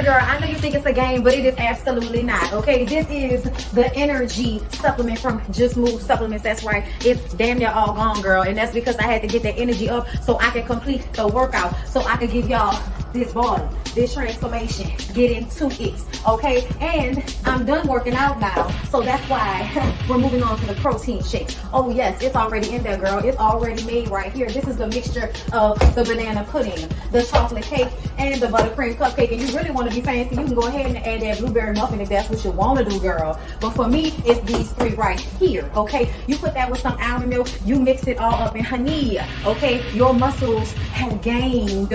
here, girl. I know you think it's a game, but it is absolutely not. Okay, this is the energy supplement from Just Move Supplements. That's right. It's damn near all gone, girl, and that's because I had to get that energy up so I can complete the workout, so I can give y'all this body, this transformation, get into it, okay? And I'm done working out now, so that's why we're moving on to the protein shake. Oh yes, it's already in there, girl. It's already made right here. This is the mixture of the banana pudding, the chocolate cake, and the buttercream cupcake. And you really want to be fancy, you can go ahead and add that blueberry muffin if that's what you want to do, girl. But for me, it's these three right here, okay? You put that with some almond milk, you mix it all up in honey, okay? Your muscles have gained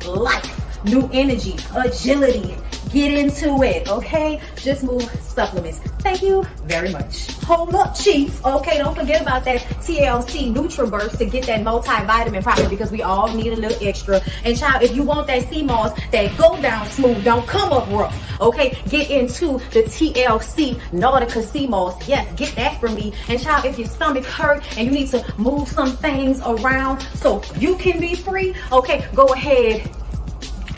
life, new energy, agility. Get into it, okay? Just Move Supplements. Thank you very much. Hold up, Chief. Okay, don't forget about that TLC NutriBurst to get that multivitamin probably, because we all need a little extra. And child, if you want that sea moss that go down smooth, don't come up rough, okay? Get into the TLC Nautica sea moss. Yes, get that from me. And child, if your stomach hurt and you need to move some things around so you can be free, okay, go ahead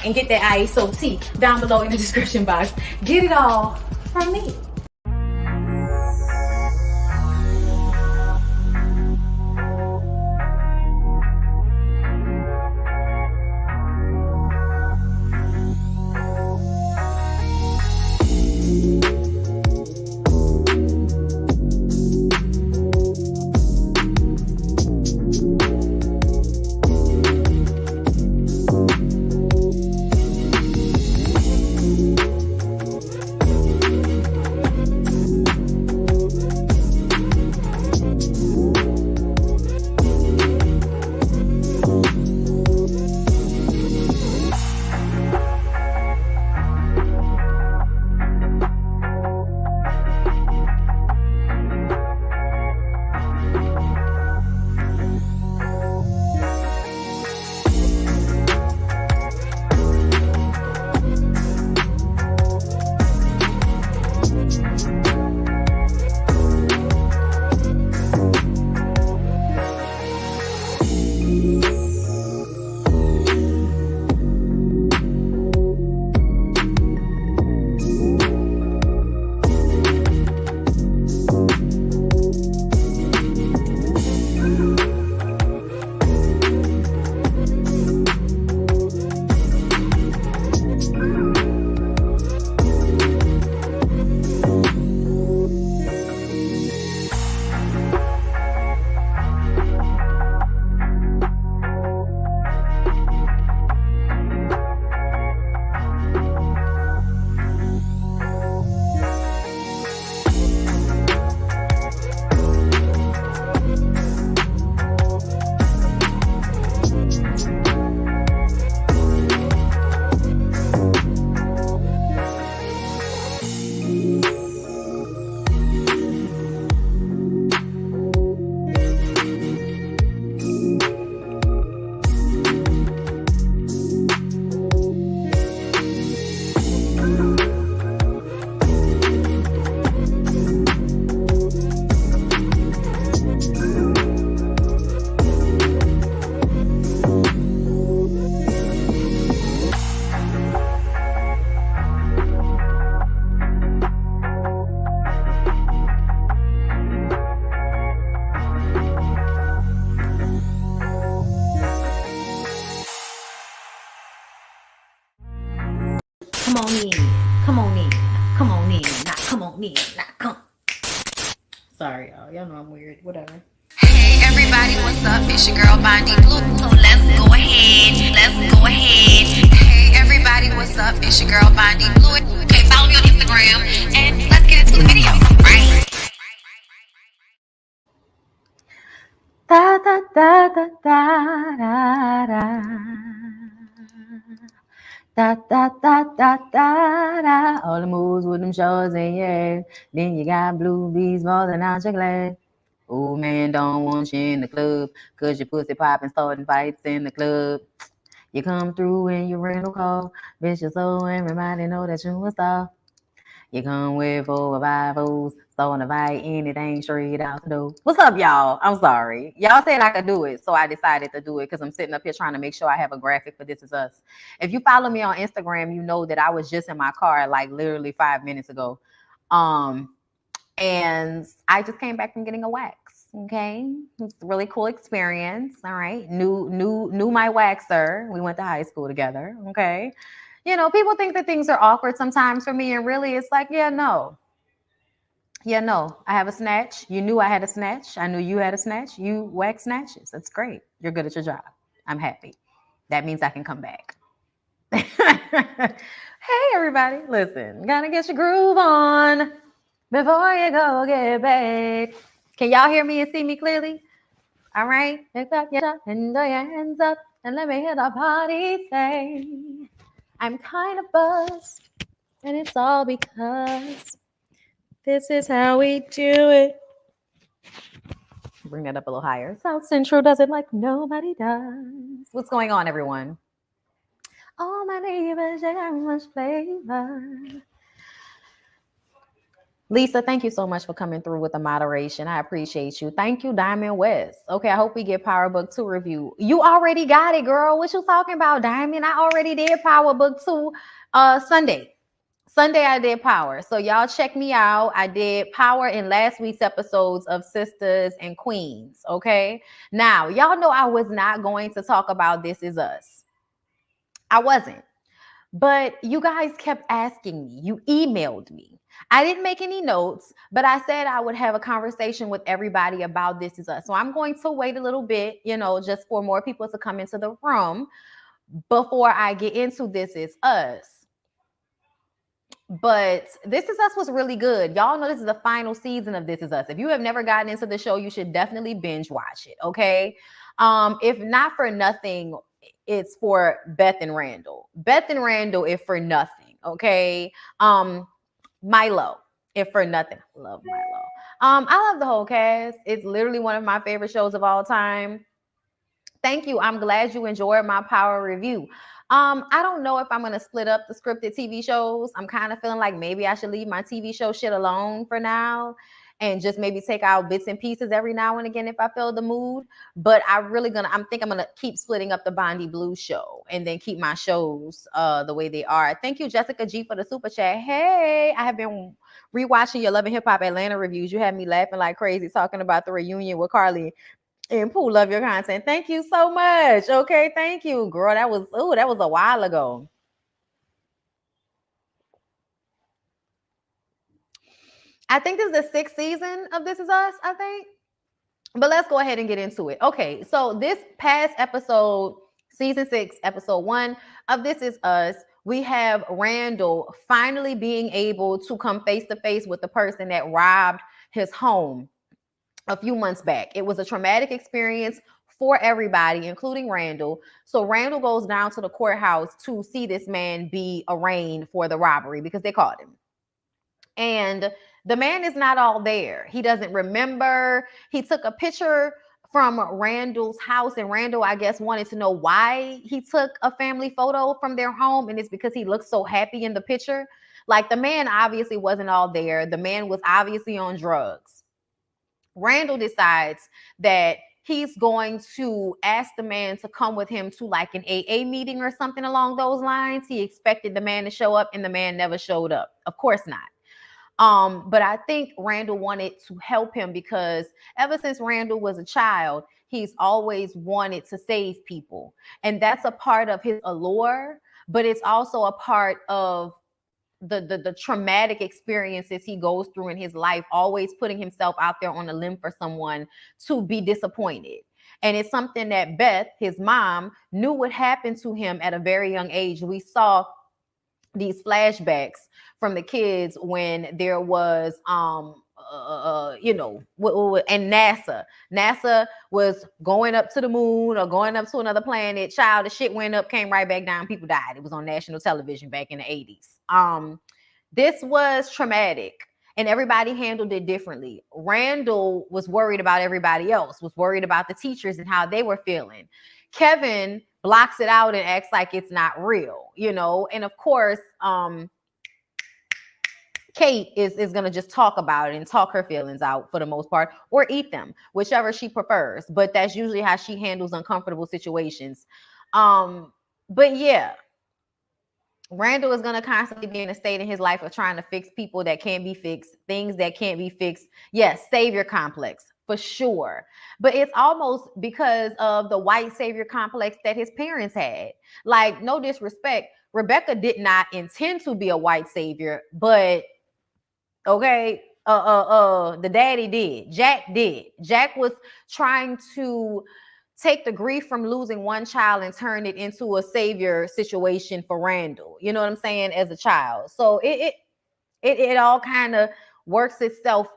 and get that ISO tea down below in the description box. Get it all from me. Come on in, come on in, come on in, not come on in, not come. Sorry, y'all know I'm weird, whatever. Hey everybody, what's up? It's your girl BondyBlue. So let's go ahead, Hey everybody, what's up? It's your girl BondyBlue. Okay, follow me on Instagram and let's get into the video, right? Da da da da da da da. Da da da da da da. All the moves with them shorts and yeah. Then you got blue bees falling out your glass. Oh man, don't want you in the club, cause your pussy popping, starting fights in the club. You come through in your rental car, bitch, you're so everybody know that you a star. You come with 4 or 5 so on the fight, anything straight out the door. What's up, y'all? I'm sorry. Y'all said I could do it, so I decided to do it because I'm sitting up here trying to make sure I have a graphic for This Is Us. If you follow me on Instagram, you know that I was just in my car like literally 5 minutes ago. And I just came back from getting a wax. Okay. It's a really cool experience. All right. Knew my waxer. We went to high school together. Okay. You know, people think that things are awkward sometimes for me, and really it's like, yeah, no. Yeah, no. I have a snatch. You knew I had a snatch. I knew you had a snatch. You wax snatches. That's great. You're good at your job. I'm happy. That means I can come back. Hey, everybody. Listen, gotta get your groove on before you go get back. Can y'all hear me and see me clearly? All right. Pick up your top and throw your hands up and let me hear the party say, I'm kind of buzzed, and it's all because this is how we do it. Bring that up a little higher. South Central does it like nobody does. What's going on, everyone? All my neighbors, they got much flavor. Lisa, thank you so much for coming through with the moderation. I appreciate you. Thank you, Diamond West. Okay, I hope we get Power Book 2 review. You already got it, girl. What you talking about, Diamond? I already did Power Book 2 Sunday. Sunday I did Power. So y'all check me out. I did Power in last week's episodes of Sisters and Queens. Okay. Now, y'all know I was not going to talk about This Is Us. I wasn't. But you guys kept asking me. You emailed me. I didn't make any notes, but I said I would have a conversation with everybody about This Is Us. So I'm going to wait a little bit, you know, just for more people to come into the room before I get into This Is Us. But This Is Us was really good. Y'all know this is the final season of This Is Us. If you have never gotten into the show, you should definitely binge watch it, okay? If not for nothing, it's for Beth and Randall. Beth and Randall, if for nothing, okay? Milo, if for nothing. Love Milo. I love the whole cast. It's literally one of my favorite shows of all time. Thank you. I'm glad you enjoyed my Power review. I don't know if I'm going to split up the scripted TV shows. I'm kind of feeling like maybe I should leave my TV show shit alone for now and just maybe take out bits and pieces every now and again if I feel the mood. But I'm gonna keep splitting up the BondyBlue show and then keep my shows the way they are. Thank you, Jessica G, for the super chat. Hey, I have been rewatching your Love and Hip Hop Atlanta reviews. You had me laughing like crazy talking about the reunion with Carly and Pooh. Love your content. Thank you so much. Okay, thank you, girl. That was a while ago. I think this is the 6th season of This Is Us, I think. But let's go ahead and get into it. Okay, so this past episode, season 6, episode 1 of This Is Us, we have Randall finally being able to come face to face with the person that robbed his home a few months back. It was a traumatic experience for everybody, including Randall. So Randall goes down to the courthouse to see this man be arraigned for the robbery because they caught him. And the man is not all there. He doesn't remember. He took a picture from Randall's house, and Randall, I guess, wanted to know why he took a family photo from their home, and it's because he looked so happy in the picture. Like, the man obviously wasn't all there. The man was obviously on drugs. Randall decides that he's going to ask the man to come with him to like an AA meeting or something along those lines. He expected the man to show up, and the man never showed up. Of course not. But I think Randall wanted to help him because ever since Randall was a child, he's always wanted to save people. And that's a part of his allure, but it's also a part of the traumatic experiences he goes through in his life, always putting himself out there on a limb for someone to be disappointed. And it's something that Beth, his mom, knew would happen to him at a very young age. We saw these flashbacks from the kids when there was and NASA was going up to the moon or going up to another planet. Child, the shit went up, came right back down, people died. It was on national television back in the 80s. This was traumatic, and everybody handled it differently. Randall was worried about everybody else, was worried about the teachers and how they were feeling. Kevin blocks it out and acts like it's not real, and of course, Kate is going to just talk about it and talk her feelings out for the most part, or eat them, whichever she prefers. But that's usually how she handles uncomfortable situations. But yeah, Randall is going to constantly be in a state in his life of trying to fix people that can't be fixed, things that can't be fixed. Yes, savior complex for sure. But it's almost because of the white savior complex that his parents had. Like, no disrespect, Rebecca did not intend to be a white savior, but okay, the daddy did. Jack did. Jack was trying to take the grief from losing one child and turn it into a savior situation for Randall. You know what I'm saying? As a child. So it all kind of works itself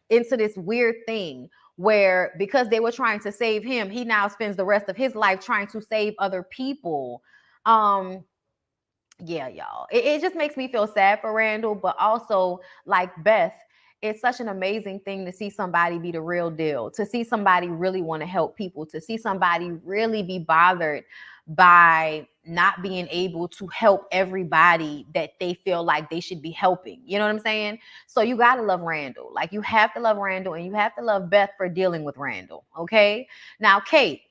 into this weird thing where, because they were trying to save him, he now spends the rest of his life trying to save other people. Yeah, y'all. It just makes me feel sad for Randall, but also, like Beth, it's such an amazing thing to see somebody be the real deal, to see somebody really want to help people, to see somebody really be bothered by not being able to help everybody that they feel like they should be helping. You know what I'm saying? So you got to love Randall. Like, you have to love Randall, and you have to love Beth for dealing with Randall. Okay. Now, Kate,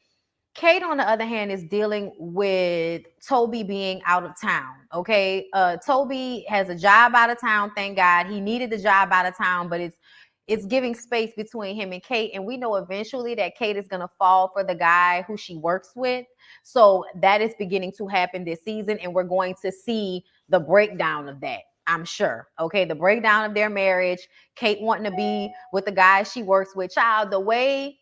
on the other hand, is dealing with Toby being out of town. Okay. Toby has a job out of town. Thank God. He needed the job out of town, but it's giving space between him and Kate. And we know eventually that Kate is going to fall for the guy who she works with. So that is beginning to happen this season. And we're going to see the breakdown of that, I'm sure. Okay. The breakdown of their marriage, Kate wanting to be with the guy she works with. Child, the way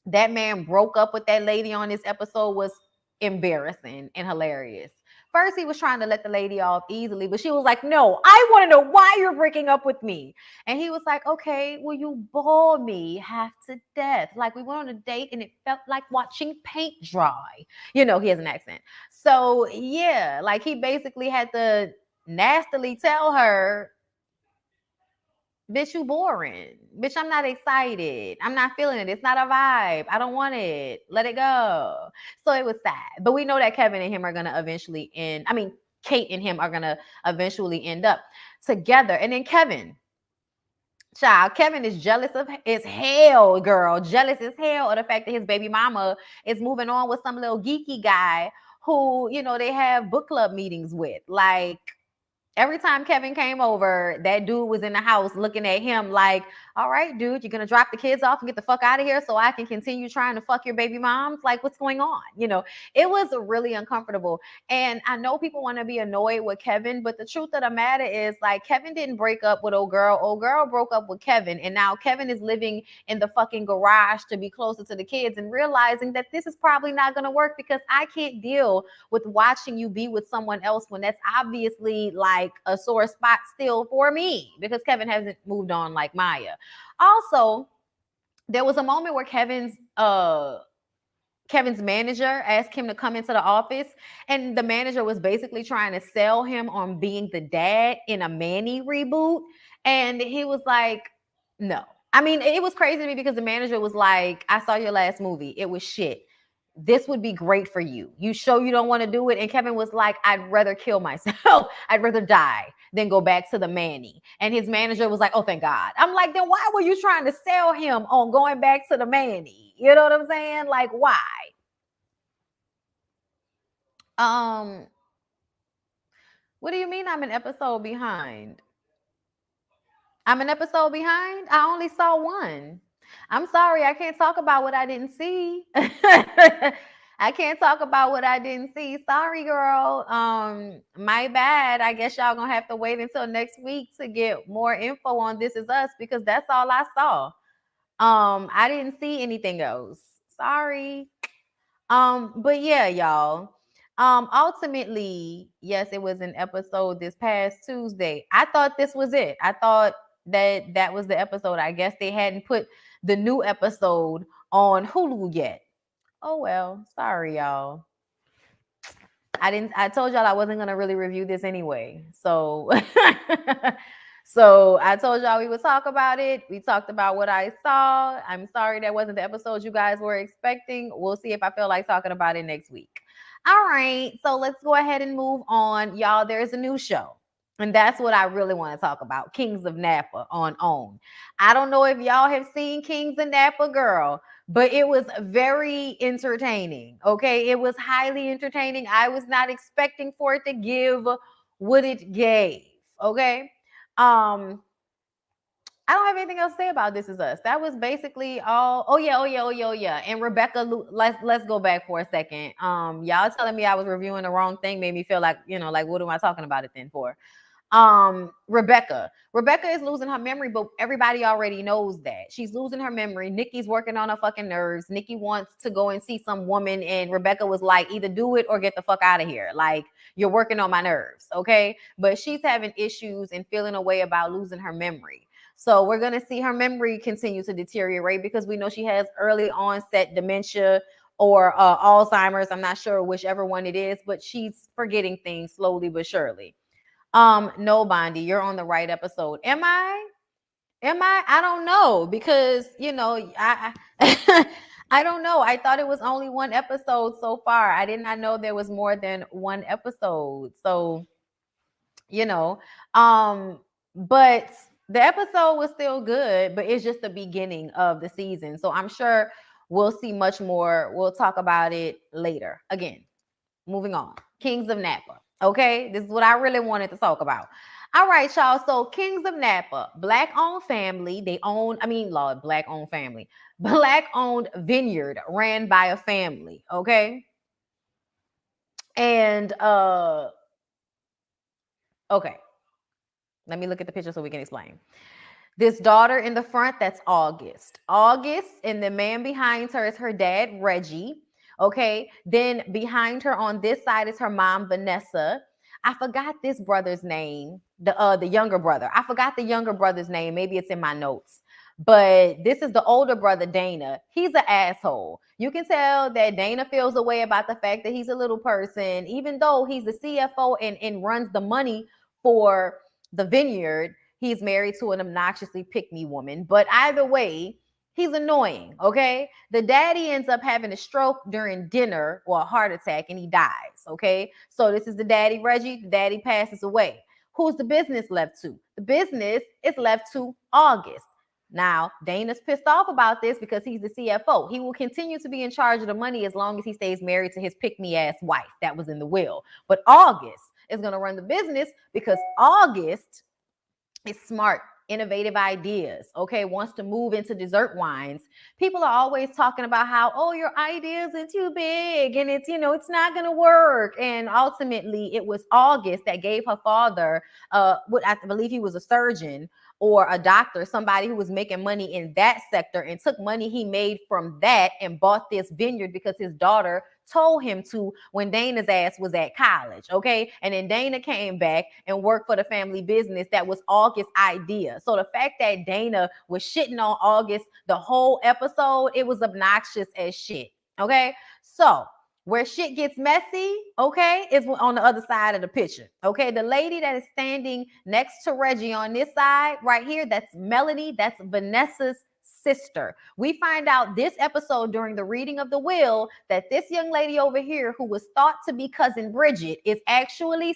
that man broke up with that lady on this episode was embarrassing and hilarious. First, he was trying to let the lady off easily, but she was like, no, I want to know why you're breaking up with me. And he was like, okay, well, you bore me half to death. Like, we went on a date and it felt like watching paint dry. You know, he has an accent. So, yeah, like, he basically had to nastily tell her, bitch, you boring. Bitch, I'm not excited. I'm not feeling it. It's not a vibe. I don't want it. Let it go. So it was sad. But we know that Kevin and him are going to eventually end. I mean, Kate and him are going to eventually end up together. And then Kevin is jealous as hell, girl. Jealous as hell of the fact that his baby mama is moving on with some little geeky guy who, you know, they have book club meetings with. Like, every time Kevin came over, that dude was in the house looking at him like, all right, dude, you're going to drop the kids off and get the fuck out of here so I can continue trying to fuck your baby moms? Like, what's going on? You know, it was really uncomfortable. And I know people want to be annoyed with Kevin, but the truth of the matter is, like, Kevin didn't break up with old girl. Old girl broke up with Kevin. And now Kevin is living in the fucking garage to be closer to the kids and realizing that this is probably not going to work because I can't deal with watching you be with someone else when that's obviously like a sore spot still for me, because Kevin hasn't moved on like Maya. Also, there was a moment where Kevin's manager asked him to come into the office, and the manager was basically trying to sell him on being the dad in a Manny reboot. And he was like, no. I mean, it was crazy to me because the manager was like, I saw your last movie. It was shit. This would be great for you. You show you don't want to do it. And Kevin was like, I'd rather kill myself. I'd rather die than go back to the Manny. And his manager was like, oh, thank God. I'm like, then why were you trying to sell him on going back to the Manny? You know what I'm saying? Like, why? What do you mean I'm an episode behind? I'm an episode behind? I only saw one. I'm sorry, I can't talk about what I didn't see. I can't talk about what I didn't see. Sorry, girl. My bad. I guess y'all gonna have to wait until next week to get more info on This Is Us, because that's all I saw. I didn't see anything else. Sorry. But yeah, y'all. Ultimately, yes, it was an episode this past Tuesday. I thought this was it. I thought that was the episode. I guess they hadn't put the new episode on Hulu yet. Oh well, sorry y'all. I told y'all I wasn't gonna really review this anyway. So so I told y'all we would talk about it. We talked about what I saw. I'm sorry that wasn't the episode you guys were expecting. We'll see if I feel like talking about it next week. All right, so let's go ahead and move on. Y'all, there's a new show. And that's what I really want to talk about. Kings of Napa on OWN. I don't know if y'all have seen Kings of Napa, girl, but it was very entertaining. Okay. It was highly entertaining. I was not expecting for it to give what it gave. Okay. I don't have anything else to say about This Is Us. That was basically all. Oh yeah, oh yeah, oh yeah, oh yeah. And Rebecca, let's go back for a second. Y'all telling me I was reviewing the wrong thing made me feel like, like what am I talking about it then for? Rebecca is losing her memory, but everybody already knows that she's losing her memory. Nikki's working on her fucking nerves. Nikki wants to go and see some woman, and Rebecca was like, either do it or get the fuck out of here. Like, you're working on my nerves, okay? But she's having issues and feeling a way about losing her memory. So we're going to see her memory continue to deteriorate because we know she has early onset dementia or Alzheimer's. I'm not sure whichever one it is, but she's forgetting things slowly but surely. No, Bondi, you're on the right episode. Am I? I don't know, because I I don't know. I thought it was only one episode so far. I did not know there was more than one episode. So, you know, but the episode was still good, but it's just the beginning of the season. So I'm sure we'll see much more. We'll talk about it later. Again, moving on. Kings of Napa. Okay, this is what I really wanted to talk about. All right, y'all. So Kings of Napa, black-owned family. Lord, black-owned family. Black-owned vineyard ran by a family. Okay. And okay. Let me look at the picture so we can explain. This daughter in the front, that's August. August, and the man behind her is her dad, Reggie. Okay. Then behind her on this side is her mom, Vanessa. I forgot this brother's name, the younger brother. I forgot the younger brother's name. Maybe it's in my notes. But this is the older brother, Dana. He's an asshole. You can tell that Dana feels a way about the fact that he's a little person, even though he's the CFO and runs the money for the vineyard. He's married to an obnoxiously pick-me woman. But either way, he's annoying, okay? The daddy ends up having a stroke during dinner or a heart attack, and he dies, okay? So this is the daddy, Reggie. The daddy passes away. Who's the business left to? The business is left to August. Now, Dana's pissed off about this because he's the CFO. He will continue to be in charge of the money as long as he stays married to his pick-me-ass wife that was in the will. But August is going to run the business because August is smart, innovative ideas, okay, wants to move into dessert wines. People are always talking about how, oh, your ideas are too big and it's, it's not going to work. And ultimately, it was August that gave her father, what I believe he was a surgeon or a doctor, somebody who was making money in that sector, and took money he made from that and bought this vineyard because his daughter told him to when Dana's ass was at college, okay? And then Dana came back and worked for the family business that was August's idea. So the fact that Dana was shitting on August the whole episode, it was obnoxious as shit, okay? So where shit gets messy, okay, is on the other side of the picture, okay? The lady that is standing next to Reggie on this side right here, that's Melody, that's Vanessa's sister. We find out this episode during the reading of the will that this young lady over here, who was thought to be cousin Bridget, is actually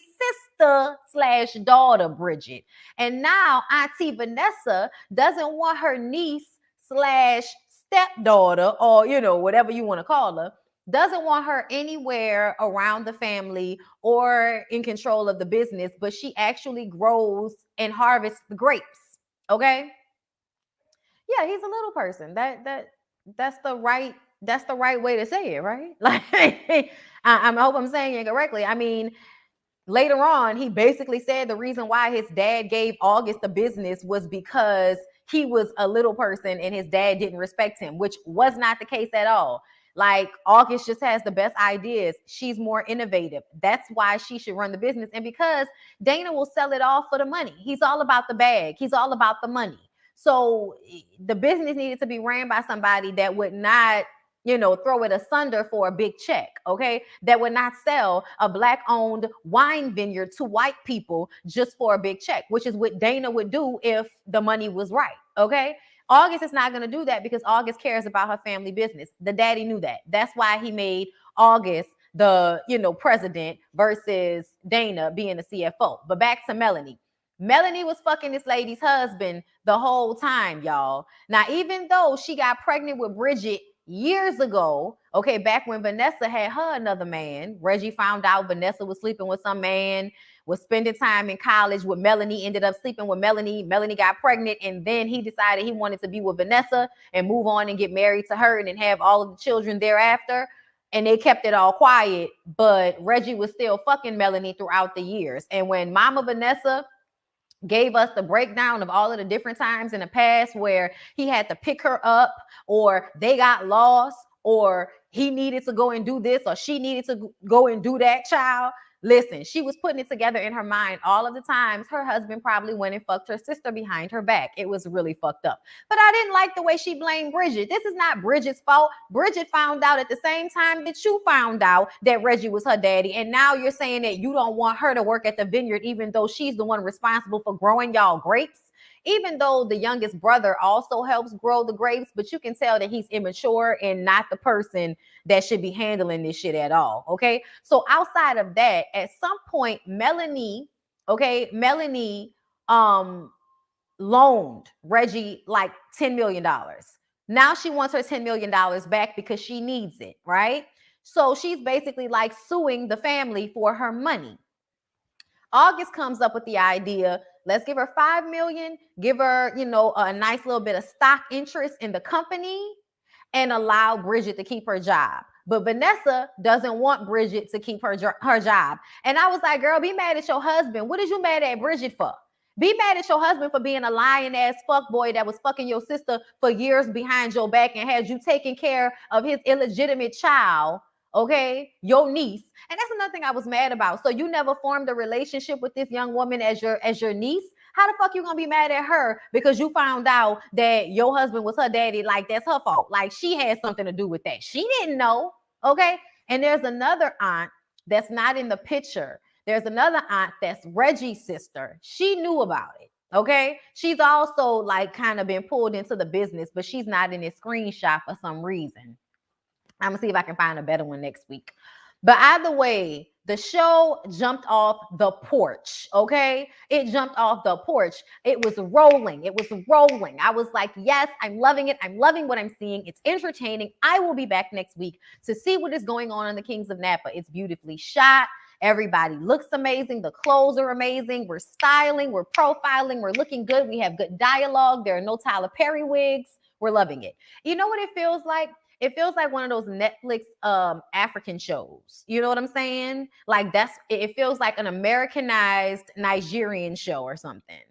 sister/daughter Bridget. And now Auntie Vanessa doesn't want her niece/stepdaughter, or whatever you want to call her, doesn't want her anywhere around the family or in control of the business, but she actually grows and harvests the grapes. Okay. Yeah, he's a little person. That's the right way to say it, right? Like, I hope I'm saying it correctly. I mean, later on, he basically said the reason why his dad gave August the business was because he was a little person and his dad didn't respect him, which was not the case at all. Like, August just has the best ideas. She's more innovative. That's why she should run the business. And because Dana will sell it all for the money. He's all about the bag. He's all about the money. So the business needed to be ran by somebody that would not, throw it asunder for a big check, okay? That would not sell a black-owned wine vineyard to white people just for a big check, which is what Dana would do if the money was right, okay? August is not going to do that because August cares about her family business. The daddy knew that. That's why he made August the, president versus Dana being the CFO. But back to Melanie. Melanie was fucking this lady's husband the whole time, y'all. Now, even though she got pregnant with Bridget years ago, okay, back when Vanessa had her another man, Reggie found out Vanessa was sleeping with some man, was spending time in college with Melanie, ended up sleeping with Melanie. Melanie got pregnant, and then he decided he wanted to be with Vanessa and move on and get married to her and then have all of the children thereafter. And they kept it all quiet, but Reggie was still fucking Melanie throughout the years. And when Mama Vanessa gave us the breakdown of all of the different times in the past where he had to pick her up, or they got lost, or he needed to go and do this, or she needed to go and do that, child. Listen, she was putting it together in her mind all of the times her husband probably went and fucked her sister behind her back. It was really fucked up. But I didn't like the way she blamed Bridget. This is not Bridget's fault. Bridget found out at the same time that you found out that Reggie was her daddy. And now you're saying that you don't want her to work at the vineyard, even though she's the one responsible for growing y'all grapes. Even though the youngest brother also helps grow the grapes, but you can tell that he's immature and not the person that should be handling this shit at all. Okay. So outside of that, at some point, Melanie loaned Reggie like $10 million. Now she wants her $10 million back because she needs it, right? So she's basically like suing the family for her money. August comes up with the idea, let's give her $5 million, give her, a nice little bit of stock interest in the company, and allow Bridget to keep her job. But Vanessa doesn't want Bridget to keep her job. And I was like, girl, be mad at your husband. What is you mad at Bridget for? Be mad at your husband for being a lying ass fuckboy that was fucking your sister for years behind your back and had you taking care of his illegitimate child. Okay, your niece. And that's another thing I was mad about. So you never formed a relationship with this young woman as your niece? How the fuck you gonna be mad at her because you found out that your husband was her daddy? Like, that's her fault. Like, she had something to do with that. She didn't know. Okay. And there's another aunt that's not in the picture. There's another aunt that's Reggie's sister. She knew about it. Okay. She's also like kind of been pulled into the business, but she's not in this screenshot for some reason. I'm gonna see if I can find a better one next week. But either way, the show jumped off the porch, okay? It jumped off the porch. It was rolling. It was rolling. I was like, yes, I'm loving it. I'm loving what I'm seeing. It's entertaining. I will be back next week to see what is going on in the Kings of Napa. It's beautifully shot. Everybody looks amazing. The clothes are amazing. We're styling. We're profiling. We're looking good. We have good dialogue. There are no Tyler Perry wigs. We're loving it. You know what it feels like? It feels like one of those Netflix African shows. You know what I'm saying? Like it feels like an Americanized Nigerian show or something.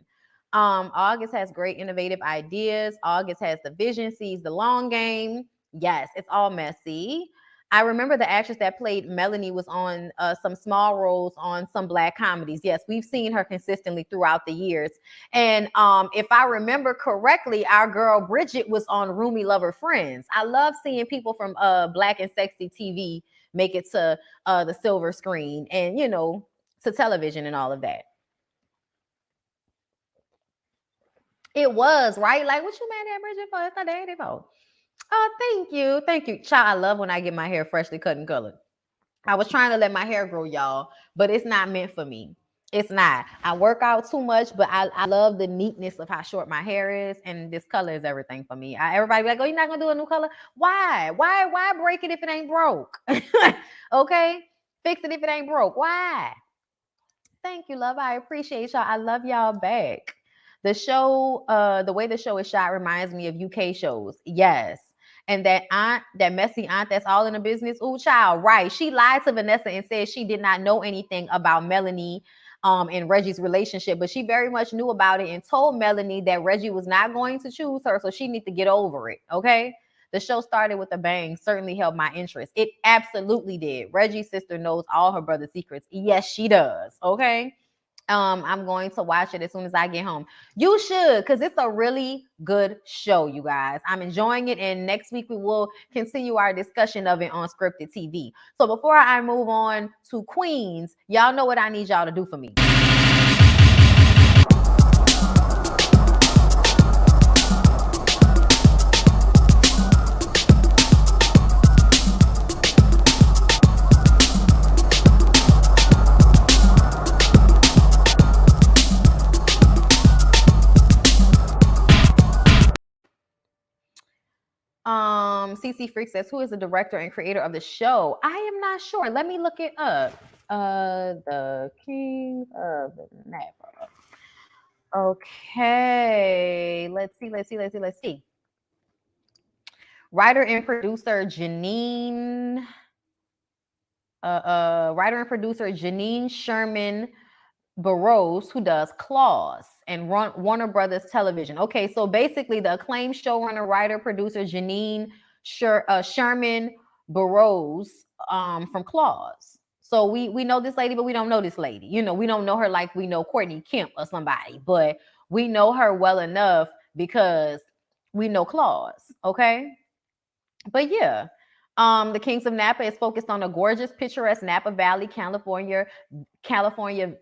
August has great innovative ideas. August has the vision, sees the long game. Yes, it's all messy. I remember the actress that played Melanie was on some small roles on some Black comedies. Yes, we've seen her consistently throughout the years. And if I remember correctly, our girl Bridget was on Roomy Lover Friends. I love seeing people from Black and Sexy TV make it to the silver screen and, to television and all of that. It was, right? Like, what you mad at Bridget for? It's not daddy fault. Oh, thank you. Thank you. Child, I love when I get my hair freshly cut and colored. I was trying to let my hair grow, y'all, but it's not meant for me. It's not. I work out too much, but I love the neatness of how short my hair is, and this color is everything for me. Everybody be like, oh, you're not going to do a new color? Why? Why break it if it ain't broke? Okay? Fix it if it ain't broke. Why? Thank you, love. I appreciate y'all. I love y'all back. The show, the way the show is shot reminds me of UK shows. Yes. And that messy aunt that's all in the business. Ooh, child, right. She lied to Vanessa and said she did not know anything about Melanie and Reggie's relationship, but she very much knew about it and told Melanie that Reggie was not going to choose her, so she needs to get over it, okay? The show started with a bang, certainly held my interest. It absolutely did. Reggie's sister knows all her brother's secrets. Yes, she does, okay? I'm going to watch it as soon as I get home. You should, because it's a really good show, you guys. I'm enjoying it, and next week we will continue our discussion of it on Scripted TV. So before I move on to Queens, y'all know what I need y'all to do for me. CC Freak says, who is the director and creator of the show? I am not sure. Let me look it up. The King of Napa. Okay. Let's see. Writer and producer Janine. Writer and producer Janine Sherman Burroughs, who does Claws and Warner Brothers Television. Okay, so basically the acclaimed showrunner, writer, producer Janine Sherman Burroughs from Claws. So we know this lady, but we don't know this lady. You know, we don't know her like we know Courtney Kemp or somebody, but we know her well enough because we know Claws. Okay, but yeah. The Kings of Napa is focused on a gorgeous, picturesque Napa Valley, California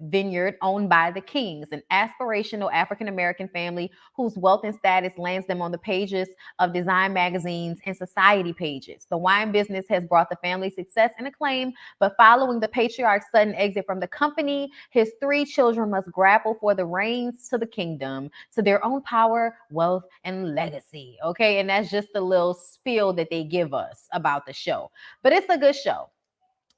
vineyard owned by the Kings, an aspirational African-American family whose wealth and status lands them on the pages of design magazines and society pages. The wine business has brought the family success and acclaim, but following the patriarch's sudden exit from the company, his 3 children must grapple for the reins to the kingdom, to their own power, wealth, and legacy. Okay, and that's just a little spiel that they give us about the show, but it's a good show.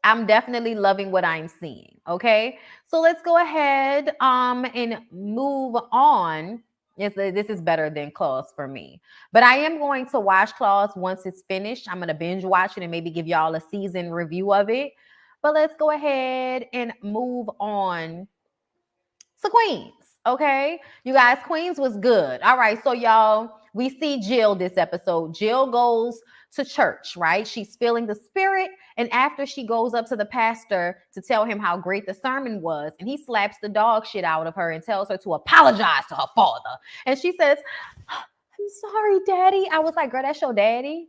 I'm definitely loving what I'm seeing. Okay, so let's go ahead and move on. Yes, this is better than Claws for me, but I am going to watch Claws once it's finished. I'm going to binge watch it and maybe give y'all a season review of it. But let's go ahead and move on to Queens. Okay, you guys, Queens was good. All right, so y'all, we see Jill this episode. Jill goes to church, right? She's feeling the spirit. And after she goes up to the pastor to tell him how great the sermon was, and he slaps the dog shit out of her and tells her to apologize to her father. And she says, I'm sorry, daddy. I was like, girl, that's your daddy.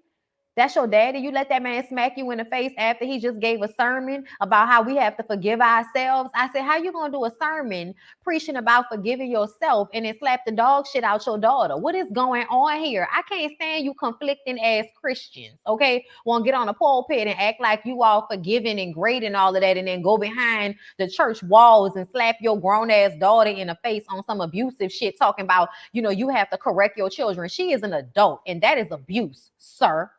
That's your daddy. You let that man smack you in the face after he just gave a sermon about how we have to forgive ourselves. I said, how you going to do a sermon preaching about forgiving yourself and then slap the dog shit out your daughter? What is going on here? I can't stand you conflicting as Christians, okay? Want to get on a pulpit and act like you all forgiving and great and all of that, and then go behind the church walls and slap your grown-ass daughter in the face on some abusive shit, talking about, you know, you have to correct your children. She is an adult, and that is abuse, sir.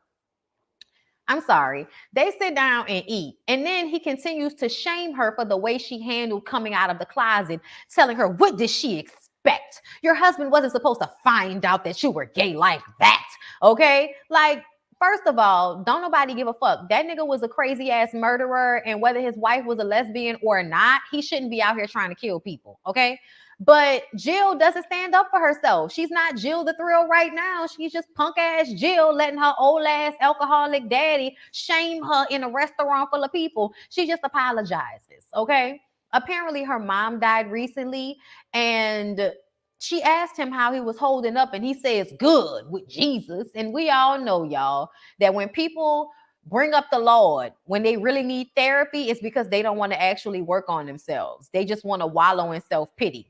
I'm sorry. They sit down and eat. And then he continues to shame her for the way she handled coming out of the closet, telling her, what did she expect? Your husband wasn't supposed to find out that you were gay like that. Okay? Like, first of all, don't nobody give a fuck. That nigga was a crazy ass murderer. And whether his wife was a lesbian or not, he shouldn't be out here trying to kill people. Okay? But Jill doesn't stand up for herself. She's not Jill the Thrill right now. She's just punk ass Jill letting her old ass alcoholic daddy shame her in a restaurant full of people. She just apologizes, okay? Apparently her mom died recently, and she asked him how he was holding up, and he says, good, with Jesus. And we all know, y'all, that when people bring up the Lord when they really need therapy, it's because they don't want to actually work on themselves. They just want to wallow in self-pity.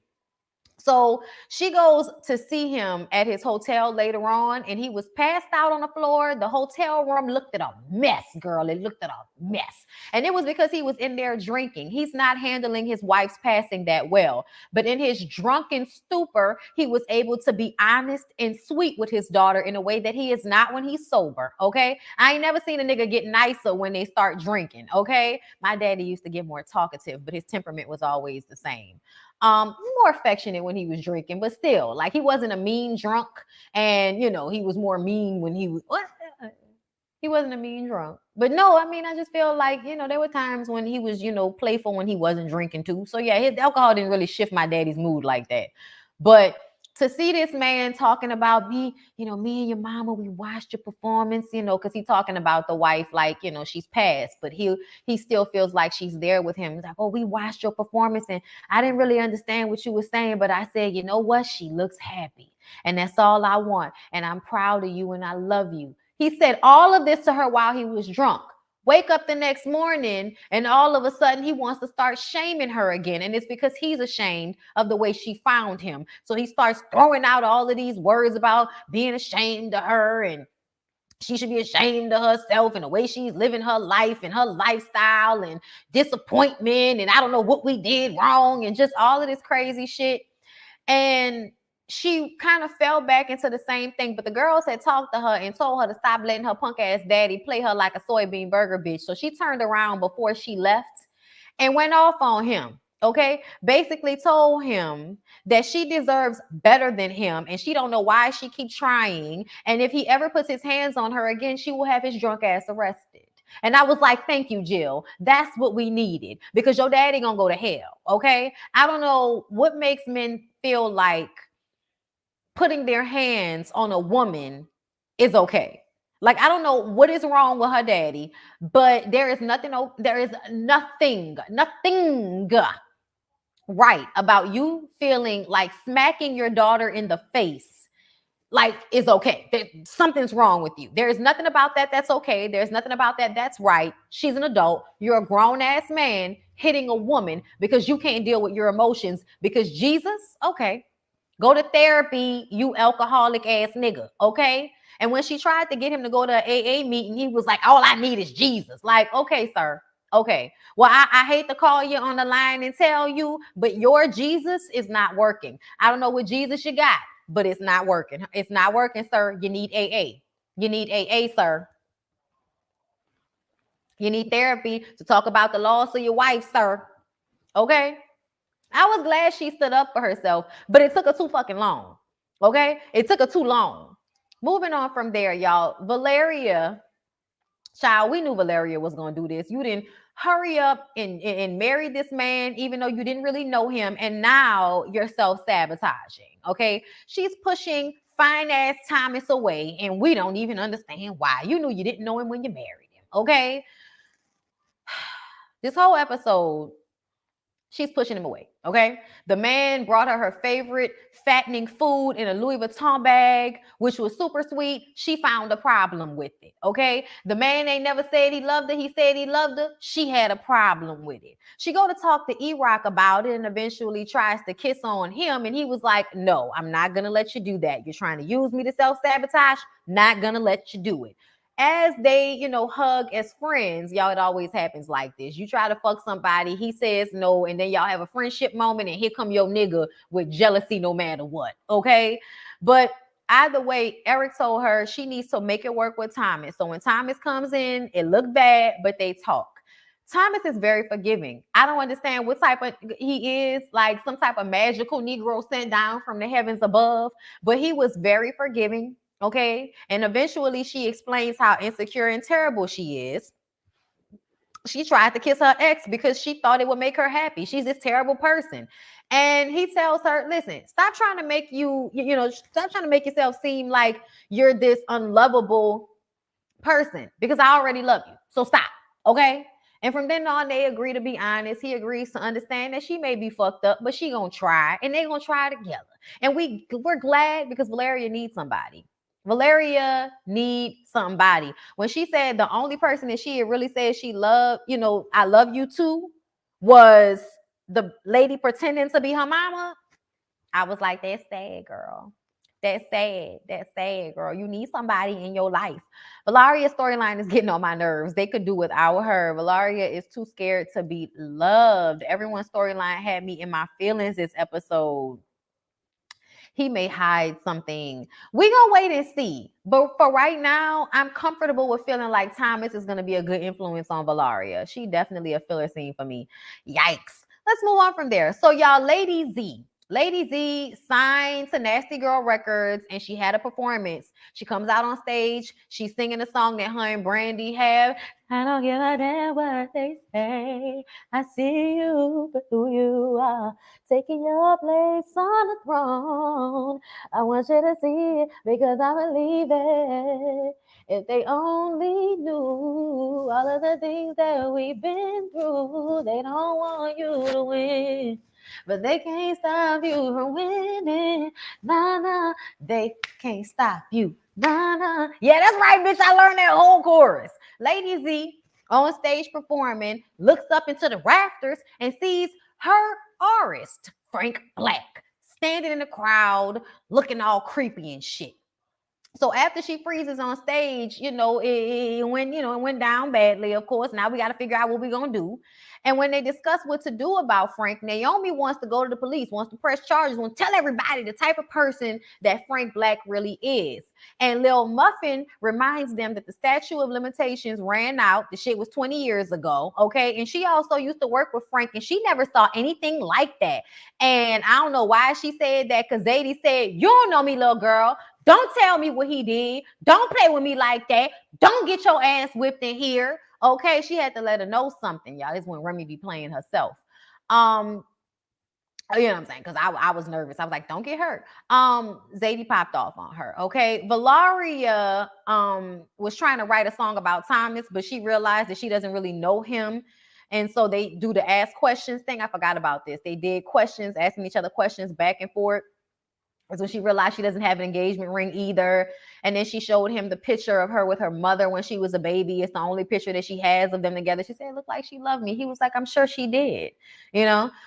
So she goes to see him at his hotel later on, and he was passed out on the floor. The hotel room looked at a mess, girl. It looked at a mess. And it was because he was in there drinking. He's not handling his wife's passing that well. But in his drunken stupor, he was able to be honest and sweet with his daughter in a way that he is not when he's sober, okay? I ain't never seen a nigga get nicer when they start drinking, okay? My daddy used to get more talkative, but his temperament was always the same. More affectionate when he was drinking, but still, like, he wasn't a mean drunk, and, you know, he was more mean when he was, he wasn't a mean drunk. But no, I mean, I just feel like, you know, there were times when he was, you know, playful when he wasn't drinking too. So yeah, his alcohol didn't really shift my daddy's mood like that. But to see this man talking about me, you know, me and your mama, we watched your performance, you know, because he's talking about the wife like, you know, she's passed, but he still feels like she's there with him. He's like, oh, we watched your performance, and I didn't really understand what you were saying, but I said, you know what? She looks happy, and that's all I want, and I'm proud of you, and I love you. He said all of this to her while he was drunk. Wake up the next morning, and all of a sudden he wants to start shaming her again. And it's because he's ashamed of the way she found him. So he starts throwing out all of these words about being ashamed of her, and she should be ashamed of herself and the way she's living her life and her lifestyle, and disappointment, and I don't know what we did wrong, and just all of this crazy shit. And she kind of fell back into the same thing, but the girls had talked to her and told her to stop letting her punk ass daddy play her like a soybean burger bitch. So she turned around before she left and went off on him. Okay, basically told him that she deserves better than him and she don't know why she keeps trying, and if he ever puts his hands on her again, she will have his drunk ass arrested. And I was like, thank you, Jill. That's what we needed, because your daddy gonna go to hell. Okay, I don't know what makes men feel like putting their hands on a woman is okay. Like, I don't know what is wrong with her daddy, but there is nothing right about you feeling like smacking your daughter in the face like is okay. Something's wrong with you. There is nothing about that that's okay. There's nothing about that that's right. She's an adult. You're a grown ass man hitting a woman because you can't deal with your emotions because Jesus, okay. Go to therapy, you alcoholic ass nigga, okay? And when she tried to get him to go to an AA meeting, he was like, all I need is Jesus. Like, okay, sir. Okay. Well, I hate to call you on the line and tell you, but your Jesus is not working. I don't know what Jesus you got, but it's not working. It's not working, sir. You need AA. You need AA, sir. You need therapy to talk about the loss of your wife, sir. Okay? I was glad she stood up for herself, but it took her too fucking long. Okay? It took her too long. Moving on from there, y'all. Valeria, child, we knew Valeria was going to do this. You didn't hurry up and marry this man, even though you didn't really know him. And now you're self-sabotaging. Okay? She's pushing fine ass Thomas away, and we don't even understand why. You knew you didn't know him when you married him. Okay? This whole episode, she's pushing him away, okay? The man brought her favorite fattening food in a Louis Vuitton bag, which was super sweet. She found a problem with it, okay? The man ain't never said he loved her. He said he loved her. She had a problem with it. She go to talk to E-Rock about it and eventually tries to kiss on him, and he was like, no, I'm not going to let you do that. You're trying to use me to self-sabotage. Not going to let you do it. As they, hug as friends, y'all, it always happens like this. You try to fuck somebody, he says no, and then y'all have a friendship moment, and here come your nigga with jealousy no matter what, okay? But either way, Eric told her she needs to make it work with Thomas. So when Thomas comes in, it looked bad, but they talk. Thomas is very forgiving. I don't understand what type of he is, like some type of magical Negro sent down from the heavens above, but he was very forgiving. Okay. And eventually she explains how insecure and terrible she is. She tried to kiss her ex because she thought it would make her happy. She's this terrible person. And he tells her, listen, stop trying to make stop trying to make yourself seem like you're this unlovable person because I already love you. So stop. Okay. And from then on, they agree to be honest. He agrees to understand that she may be fucked up, but she gonna try, and they gonna try together. And we're glad because Valeria needs somebody. Valeria needs somebody. When she said the only person that she had really said she loved, I love you too, was the lady pretending to be her mama, I was like, that's sad, girl. That's sad. That's sad, girl. You need somebody in your life. Valaria's storyline is getting on my nerves. They could do without her. Valaria is too scared to be loved. Everyone's storyline had me in my feelings this episode. He may hide something. We gonna wait and see. But for right now, I'm comfortable with feeling like Thomas is gonna be a good influence on Valaria. She definitely a filler scene for me. Yikes. Let's move on from there. So y'all, Lady Z signed to Nasty Girl Records and she had a performance. She comes out on stage. She's singing a song that her and Brandy have. I don't give a damn what they say. I see you for who you are. Taking your place on the throne. I want you to see it because I believe it. If they only knew all of the things that we've been through, they don't want you to win. But they can't stop you from winning. Nah, they can't stop you. Nah. Yeah, that's right, bitch. I learned that whole chorus. Lady Z on stage performing, looks up into the rafters and sees her artist, Frank Black, standing in the crowd, looking all creepy and shit. So after she freezes on stage, it went, it went down badly, of course. Now we got to figure out what we're going to do. And when they discuss what to do about Frank, Naomi wants to go to the police, wants to press charges, wants to tell everybody the type of person that Frank Black really is. And Lil Muffin reminds them that the statute of limitations ran out. The shit was 20 years ago, okay? And she also used to work with Frank, and she never saw anything like that. And I don't know why she said that, because Zadie said, "You don't know me, little girl. Don't tell me what he did. Don't play with me like that. Don't get your ass whipped in here." Okay, she had to let her know something, y'all. This is when Remy be playing herself. You know what I'm saying? Because I was nervous. I was like, don't get hurt. Zadie popped off on her. Okay. Valaria was trying to write a song about Thomas, but she realized that she doesn't really know him. And so they do the ask questions thing. I forgot about this. They did questions, asking each other questions back and forth. That's when she realized she doesn't have an engagement ring either. And then she showed him the picture of her with her mother when she was a baby. It's the only picture that she has of them together. She said, "It looked like she loved me." He was like, "I'm sure she did,"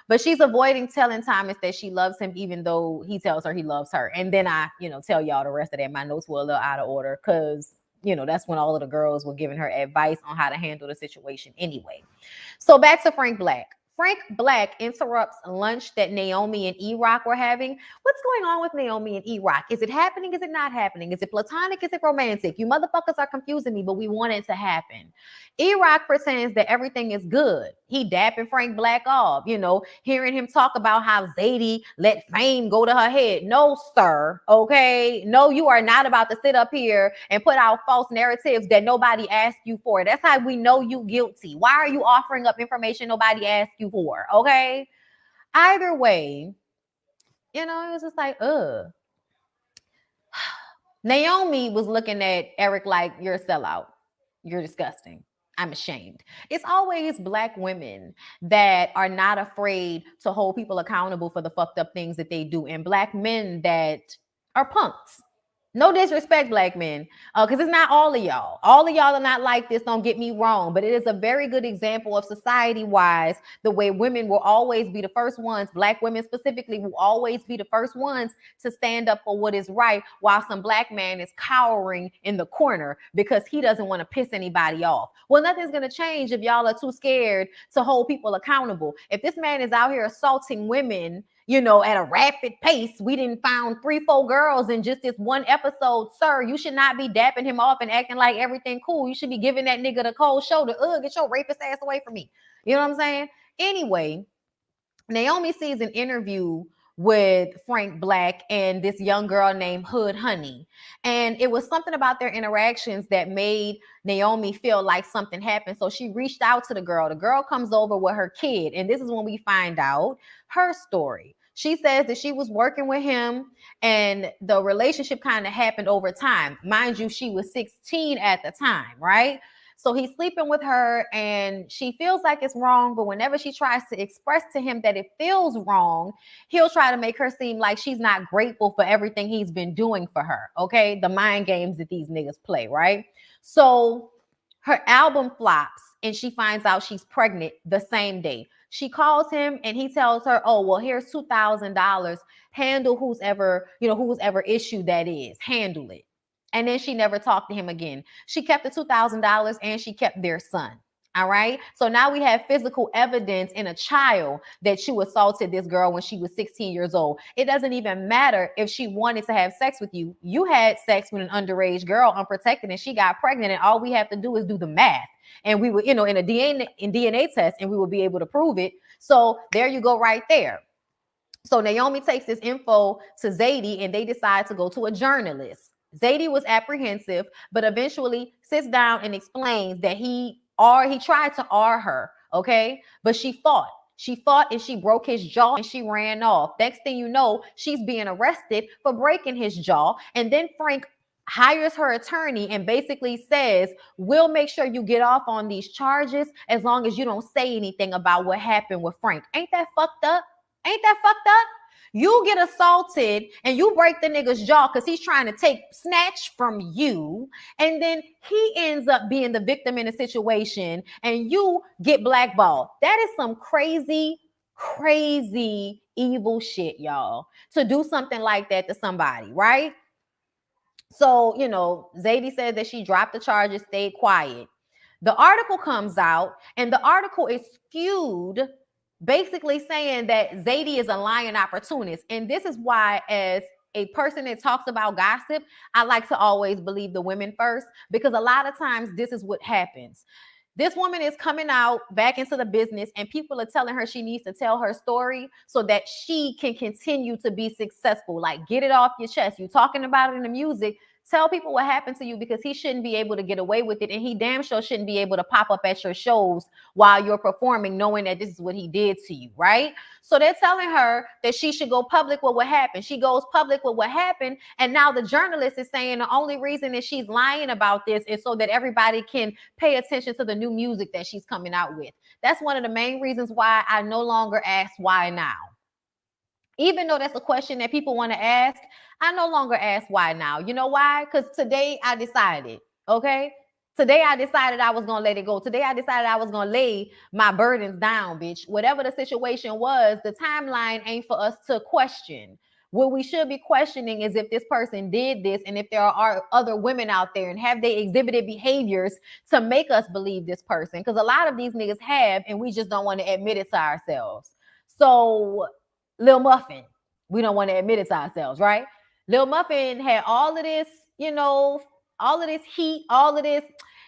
But she's avoiding telling Thomas that she loves him, even though he tells her he loves her. And then I, tell y'all the rest of that. My notes were a little out of order because, that's when all of the girls were giving her advice on how to handle the situation anyway. So back to Frank Black. Frank Black interrupts lunch that Naomi and E-Rock were having. What's going on with Naomi and E-Rock? Is it happening? Is it not happening? Is it platonic? Is it romantic? You motherfuckers are confusing me, but we want it to happen. E-Rock pretends that everything is good. He dapping Frank Black off, hearing him talk about how Zadie let fame go to her head. No, sir. Okay. No, you are not about to sit up here and put out false narratives that nobody asked you for. That's how we know you guilty. Why are you offering up information nobody asked you for? Okay. Either way, it was just like, Naomi was looking at Eric like, "You're a sellout. You're disgusting. I'm ashamed." It's always Black women that are not afraid to hold people accountable for the fucked up things that they do, and Black men that are punks. No disrespect, Black men, because it's not all of y'all. All of y'all are not like this, don't get me wrong, but it is a very good example of society-wise, the way women will always be the first ones, Black women specifically, will always be the first ones to stand up for what is right, while some Black man is cowering in the corner because he doesn't want to piss anybody off. Well, nothing's going to change if y'all are too scared to hold people accountable. If this man is out here assaulting women, at a rapid pace, we didn't found 3-4 girls in just this one episode, sir, you should not be dapping him off and acting like everything cool. You should be giving that nigga the cold shoulder. Get your rapist ass away from me. You know what I'm saying? Anyway, Naomi sees an interview with Frank Black and this young girl named Hood Honey. And it was something about their interactions that made Naomi feel like something happened. So she reached out to the girl. The girl comes over with her kid. And this is when we find out her story. She says that she was working with him and the relationship kind of happened over time. Mind you, she was 16 at the time, right? So he's sleeping with her and she feels like it's wrong. But whenever she tries to express to him that it feels wrong, he'll try to make her seem like she's not grateful for everything he's been doing for her. Okay. The mind games that these niggas play, right? So her album flops and she finds out she's pregnant the same day. She calls him and he tells her, "Oh, well, here's $2,000. Handle who's ever issued that is. Handle it." And then she never talked to him again. She kept the $2,000 and she kept their son. All right. So now we have physical evidence in a child that you assaulted this girl when she was 16 years old. It doesn't even matter if she wanted to have sex with you. You had sex with an underage girl unprotected and she got pregnant. And all we have to do is do the math. And we would, in a DNA test, and we will be able to prove it. So there you go right there. So Naomi takes this info to Zadie and they decide to go to a journalist. Zadie was apprehensive, but eventually sits down and explains that he tried to R her, okay? But she fought. She fought and she broke his jaw and she ran off. Next thing you know, she's being arrested for breaking his jaw. And then Frank hires her attorney and basically says, "We'll make sure you get off on these charges as long as you don't say anything about what happened with Frank." Ain't that fucked up? Ain't that fucked up? You get assaulted and you break the nigga's jaw because he's trying to snatch from you. And then he ends up being the victim in a situation and you get blackballed. That is some crazy, crazy, evil shit, y'all. To do something like that to somebody, right? So, Zadie said that she dropped the charges, stayed quiet. The article comes out, and the article is skewed, basically saying that Zadie is a lying opportunist. And this is why, as a person that talks about gossip, I like to always believe the women first, because a lot of times this is what happens. This woman is coming out back into the business, and people are telling her she needs to tell her story so that she can continue to be successful. Like, get it off your chest. You talking about it in the music. Tell people what happened to you, because he shouldn't be able to get away with it. And he damn sure shouldn't be able to pop up at your shows while you're performing, knowing that this is what he did to you, right? So they're telling her that she should go public with what happened. She goes public with what happened. And now the journalist is saying the only reason that she's lying about this is so that everybody can pay attention to the new music that she's coming out with. That's one of the main reasons why I no longer ask why now. Even though that's a question that people want to ask, I no longer ask why now. You know why? Because today I decided, okay? Today I decided I was going to let it go. Today I decided I was going to lay my burdens down, bitch. Whatever the situation was, the timeline ain't for us to question. What we should be questioning is if this person did this, and if there are other women out there, and have they exhibited behaviors to make us believe this person. Because a lot of these niggas have, and we just don't want to admit it to ourselves. So Lil Muffin, we don't want to admit it to ourselves, right? Lil Muffin had all of this, all of this heat, all of this.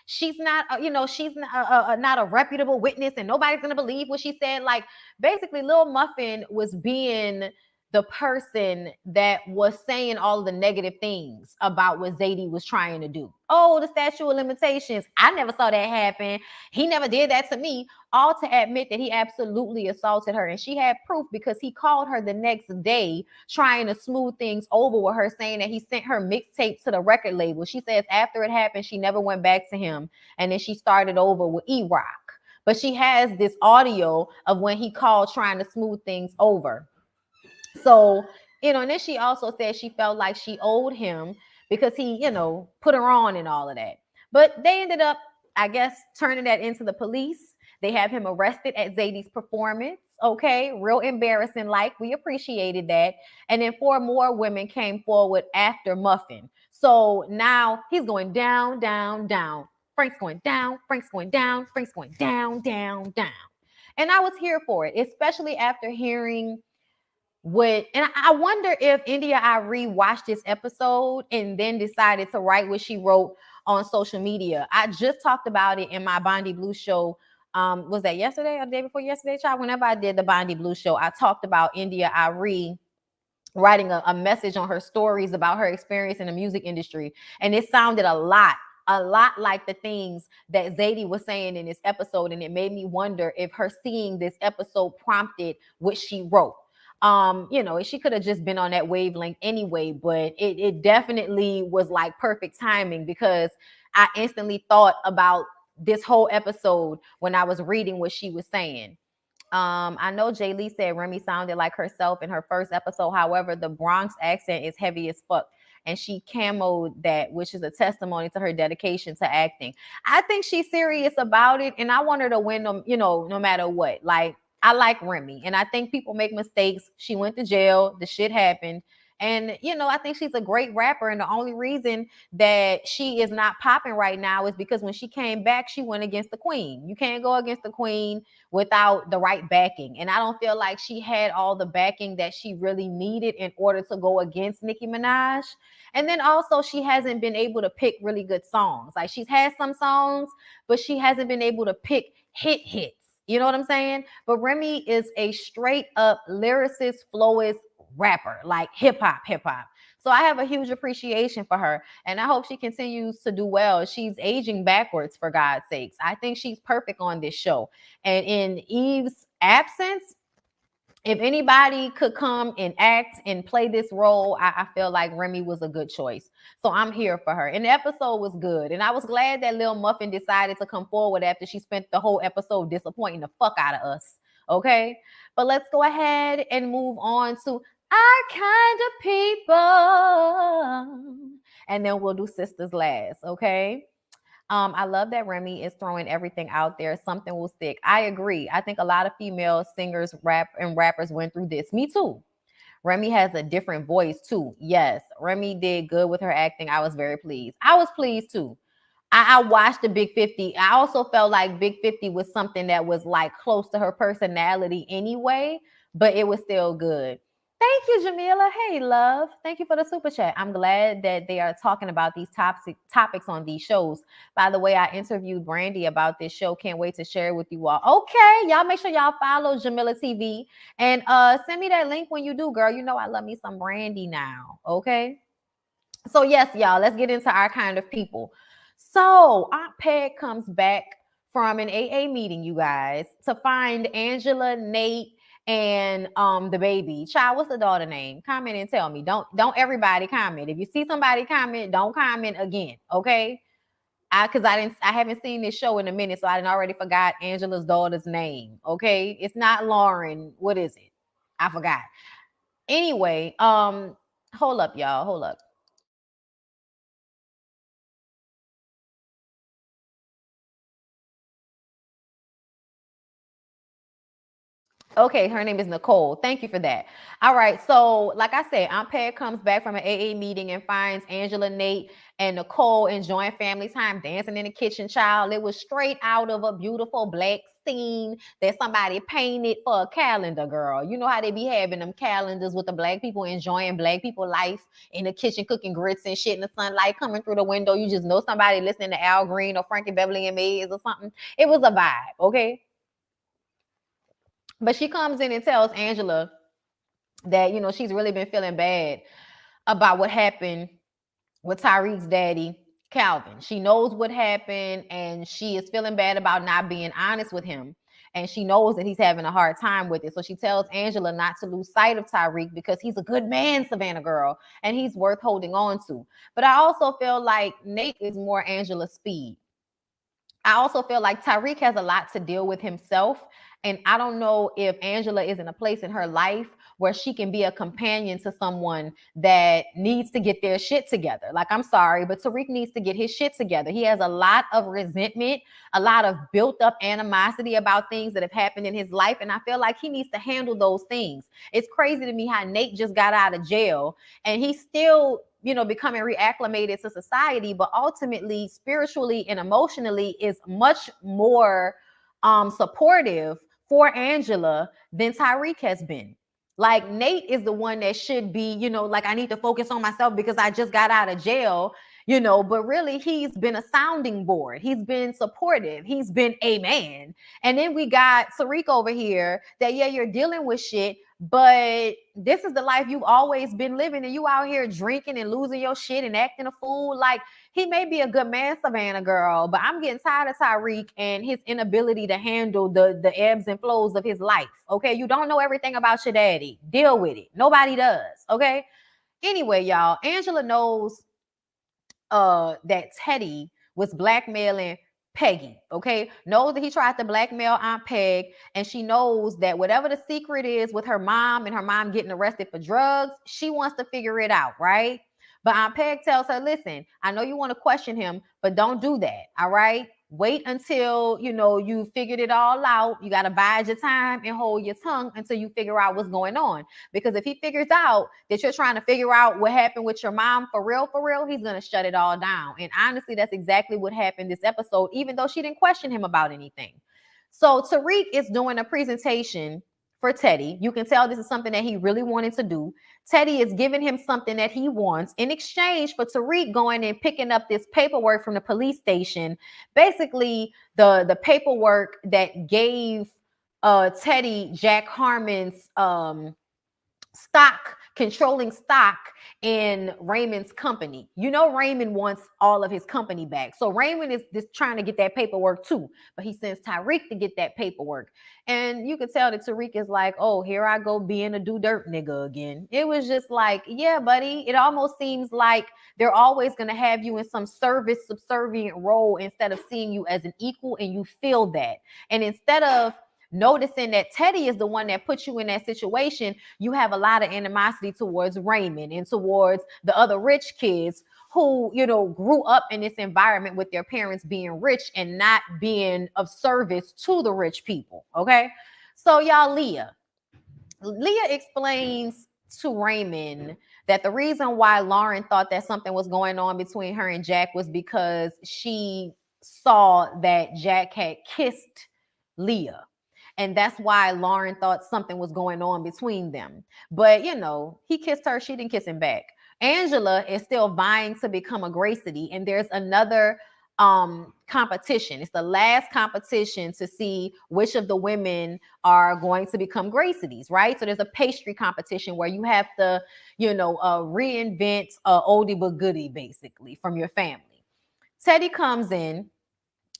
She's not, she's not a reputable witness, and nobody's gonna believe what she said. Like, basically, Lil Muffin was being the person that was saying all of the negative things about what Zadie was trying to do. Oh, the statute of limitations. I never saw that happen. He never did that to me. All to admit that he absolutely assaulted her. And she had proof, because he called her the next day trying to smooth things over with her, saying that he sent her mixtape to the record label. She says after it happened, she never went back to him. And then she started over with E-Rock. But she has this audio of when he called trying to smooth things over. So, and then she also said she felt like she owed him because he, put her on and all of that. But they ended up, I guess, turning that into the police. They have him arrested at Zadie's performance. Okay, real embarrassing. Like, we appreciated that. And then 4 more women came forward after Muffin. So now he's going down, down, down. Frank's going down, Frank's going down, Frank's going down, down, down. And I was here for it, especially after hearing and I wonder if India Arie watched this episode and then decided to write what she wrote on social media. I just talked about it in my BondyBlue show. Was that yesterday or the day before yesterday, child? Whenever I did the BondyBlue show, I talked about India Arie writing a message on her stories about her experience in the music industry. And it sounded a lot like the things that Zadie was saying in this episode. And it made me wonder if her seeing this episode prompted what she wrote. She could have just been on that wavelength anyway, but it definitely was like perfect timing, because I instantly thought about this whole episode when I was reading what she was saying. I know Jay Lee said Remy sounded like herself in her first episode. However, the Bronx accent is heavy as fuck, and she camoed that, which is a testimony to her dedication to acting. I think she's serious about it, and I want her to win them, no matter what. Like, I like Remy, and I think people make mistakes. She went to jail. The shit happened. And, I think she's a great rapper. And the only reason that she is not popping right now is because when she came back, she went against the queen. You can't go against the queen without the right backing. And I don't feel like she had all the backing that she really needed in order to go against Nicki Minaj. And then also, she hasn't been able to pick really good songs. Like, she's had some songs, but she hasn't been able to pick hits. You know what I'm saying? But Remy is a straight up lyricist, flowist rapper, like hip hop. So I have a huge appreciation for her, and I hope she continues to do well. She's aging backwards, for God's sakes. I think she's perfect on this show. And in Eve's absence, if anybody could come and act and play this role, I feel like Remy was a good choice. So I'm here for her. And the episode was good. And I was glad that Lil Muffin decided to come forward after she spent the whole episode disappointing the fuck out of us. Okay? But let's go ahead and move on to our kind of people. And then we'll do Sistas last. Okay? I love that Remy is throwing everything out there. Something will stick. I agree. I think a lot of female singers, rappers went through this. Me too. Remy has a different voice too. Yes, Remy did good with her acting. I was very pleased. I was pleased too. I watched the Big 50. I also felt like Big 50 was something that was like close to her personality anyway, but it was still good. Thank you, Jamila. Hey, love. Thank you for the super chat. I'm glad that they are talking about these topics on these shows. By the way, I interviewed Brandy about this show. Can't wait to share it with you all. Okay, y'all make sure y'all follow Jamila TV and send me that link when you do, girl. You know I love me some Brandy now. Okay. So yes, y'all, let's get into our kind of people. So Aunt Peg comes back from an AA meeting, you guys, to find Angela, Nate, and the baby. Child, what's the daughter name? Comment and tell me. Don't everybody comment. If you see somebody comment, don't comment again. Okay. I haven't seen this show in a minute, so I didn't already forgot Angela's daughter's name. Okay. It's not Lauren. What is it? I forgot. Anyway, hold up, y'all. Hold up. Okay, her name is Nicole. Thank you for that. All right, so like I said, Aunt Peg comes back from an AA meeting and finds Angela, Nate, and Nicole enjoying family time, dancing in the kitchen. Child, it was straight out of a beautiful black scene that somebody painted for a calendar, girl. You know how they be having them calendars with the black people enjoying black people life in the kitchen, cooking grits and shit in the sunlight coming through the window. You just know somebody listening to Al Green or Frankie Beverly and Mays or something. It was a vibe, okay? But she comes in and tells Angela that, you know, she's really been feeling bad about what happened with Tyreek's daddy, Calvin. She knows what happened and she is feeling bad about not being honest with him. And she knows that he's having a hard time with it. So she tells Angela not to lose sight of Tyreek because he's a good man, Savannah girl, and he's worth holding on to. But I also feel like Nate is more Angela's speed. I also feel like Tyreek has a lot to deal with himself. And I don't know if Angela is in a place in her life where she can be a companion to someone that needs to get their shit together. Like, I'm sorry, but Tyreek needs to get his shit together. He has a lot of resentment, a lot of built up animosity about things that have happened in his life. And I feel like he needs to handle those things. It's crazy to me how Nate just got out of jail and he's still, you know, becoming reacclimated to society, but ultimately, spiritually and emotionally is much more supportive for Angela than Tyreek has been. Like, Nate is the one that should be, you know, like, I need to focus on myself because I just got out of jail, you know, but really he's been a sounding board. He's been supportive. He's been a man. And then we got Tyreek over here that, yeah, you're dealing with shit, but this is the life you've always been living, and you out here drinking and losing your shit and acting a fool. Like, he may be a good man, Savannah girl, but I'm getting tired of Tyreek and his inability to handle the ebbs and flows of his life. Okay, you don't know everything about your daddy. Deal with it. Nobody does. Okay. Anyway, y'all, Angela knows that Teddy was blackmailing Peggy, okay? Knows that he tried to blackmail Aunt Peg, and she knows that whatever the secret is with her mom and her mom getting arrested for drugs, she wants to figure it out, right? But Aunt Peg tells her, listen, I know you want to question him, but don't do that, all right? Wait until, you know, you figured it all out. You got to bide your time and hold your tongue until you figure out what's going on. Because if he figures out that you're trying to figure out what happened with your mom for real, he's going to shut it all down. And honestly, that's exactly what happened this episode, even though she didn't question him about anything. So Tyreek is doing a presentation for Teddy. You can tell this is something that he really wanted to do. Teddy is giving him something that he wants in exchange for Tyreek going and picking up this paperwork from the police station. Basically, the paperwork that gave Teddy Jack Harmon's controlling stock in Raymond's company. You know, Raymond wants all of his company back. So Raymond is just trying to get that paperwork too, but he sends Tyreek to get that paperwork. And you can tell that Tyreek is like, oh, here I go being a do dirt nigga again. It was just like, yeah, buddy. It almost seems like they're always going to have you in some service subservient role instead of seeing you as an equal, and you feel that. And instead of noticing that Teddy is the one that put you in that situation, you have a lot of animosity towards Raymond and towards the other rich kids who, you know, grew up in this environment with their parents being rich and not being of service to the rich people. Okay. So y'all, Leah explains to Raymond that the reason why Lauren thought that something was going on between her and Jack was because she saw that Jack had kissed Leah. And that's why Lauren thought something was going on between them. But, you know, he kissed her. She didn't kiss him back. Angela is still vying to become a Gracity. And there's another competition. It's the last competition to see which of the women are going to become Gracities, right? So there's a pastry competition where you have to, you know, reinvent oldie but goodie, basically, from your family. Teddy comes in.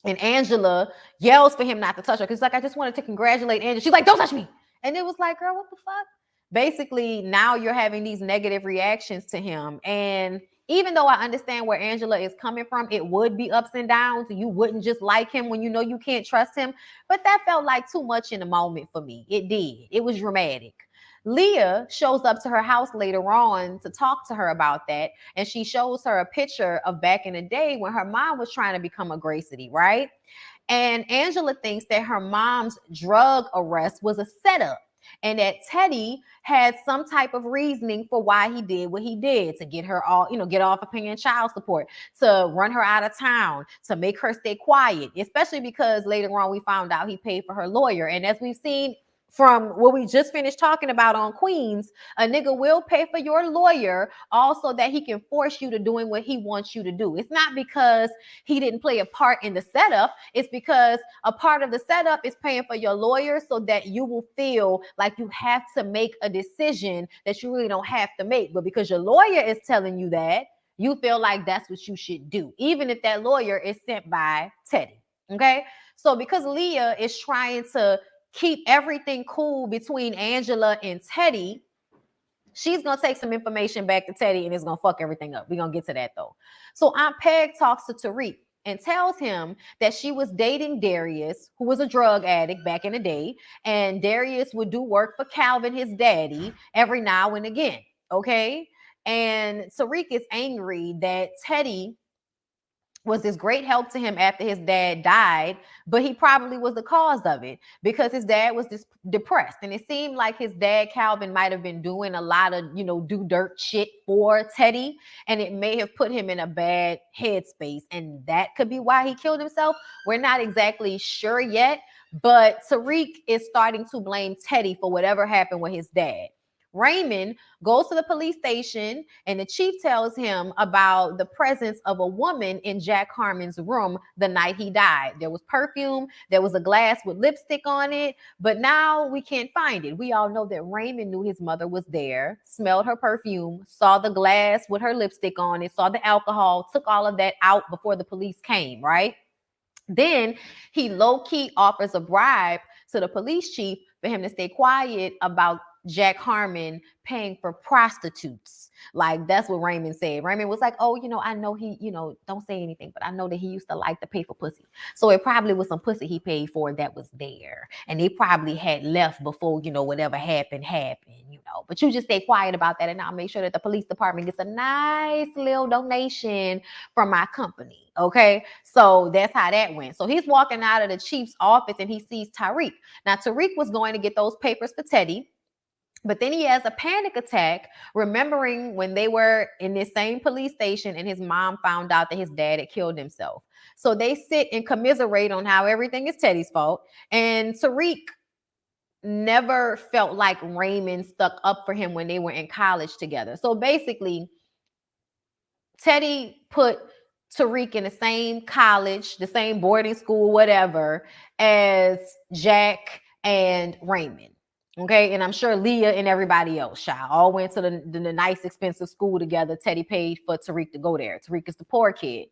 And Angela yells for him not to touch her because, like, I just wanted to congratulate Angela. She's like, don't touch me. And it was like, girl, what the fuck? Basically, now you're having these negative reactions to him. And even though I understand where Angela is coming from, it would be ups and downs. You wouldn't just like him when you know you can't trust him. But that felt like too much in the moment for me. It did. It was dramatic. Leah shows up to her house later on to talk to her about that. And she shows her a picture of back in the day when her mom was trying to become a Gracity, right? And Angela thinks that her mom's drug arrest was a setup and that Teddy had some type of reasoning for why he did what he did, to get her all, you know, get off of paying child support, to run her out of town, to make her stay quiet, especially because later on we found out he paid for her lawyer. And as we've seen from what we just finished talking about on Queens, a nigga will pay for your lawyer also that he can force you to doing what he wants you to do. It's not because he didn't play a part in the setup. It's because a part of the setup is paying for your lawyer so that you will feel like you have to make a decision that you really don't have to make. But because your lawyer is telling you that, you feel like that's what you should do, even if that lawyer is sent by Teddy. Okay? So because Leah is trying to keep everything cool between Angela and Teddy, she's going to take some information back to Teddy and it's going to fuck everything up. We're going to get to that though. So Aunt Peg talks to Tariq and tells him that she was dating Darius, who was a drug addict back in the day. And Darius would do work for Calvin, his daddy, every now and again. Okay. And Tariq is angry that Teddy was this great help to him after his dad died, but he probably was the cause of it because his dad was just depressed. And it seemed like his dad, Calvin, might have been doing a lot of, you know, do dirt shit for Teddy, and it may have put him in a bad headspace. And that could be why he killed himself. We're not exactly sure yet, but Tariq is starting to blame Teddy for whatever happened with his dad. Raymond goes to the police station and the chief tells him about the presence of a woman in Jack Harmon's room the night he died. There was perfume, there was a glass with lipstick on it, but now we can't find it. We all know that Raymond knew his mother was there, smelled her perfume, saw the glass with her lipstick on it, saw the alcohol, took all of that out before the police came, right? Then he low-key offers a bribe to the police chief for him to stay quiet about Jack Harmon paying for prostitutes. Like, that's what Raymond said. Raymond was like, oh, you know, I know he, you know, don't say anything, but I know that he used to like to pay for pussy. So it probably was some pussy he paid for that was there. And they probably had left before, you know, whatever happened, you know. But you just stay quiet about that and I'll make sure that the police department gets a nice little donation from my company. Okay. So that's how that went. So he's walking out of the chief's office and he sees Tariq. Now, Tariq was going to get those papers for Teddy. But then he has a panic attack, remembering when they were in this same police station and his mom found out that his dad had killed himself. So they sit and commiserate on how everything is Teddy's fault. And Tariq never felt like Raymond stuck up for him when they were in college together. So basically, Teddy put Tariq in the same college, the same boarding school, whatever, as Jack and Raymond. Okay, and I'm sure Leah and everybody else, child, all went to the nice, expensive school together. Teddy paid for Tariq to go there. Tariq is the poor kid.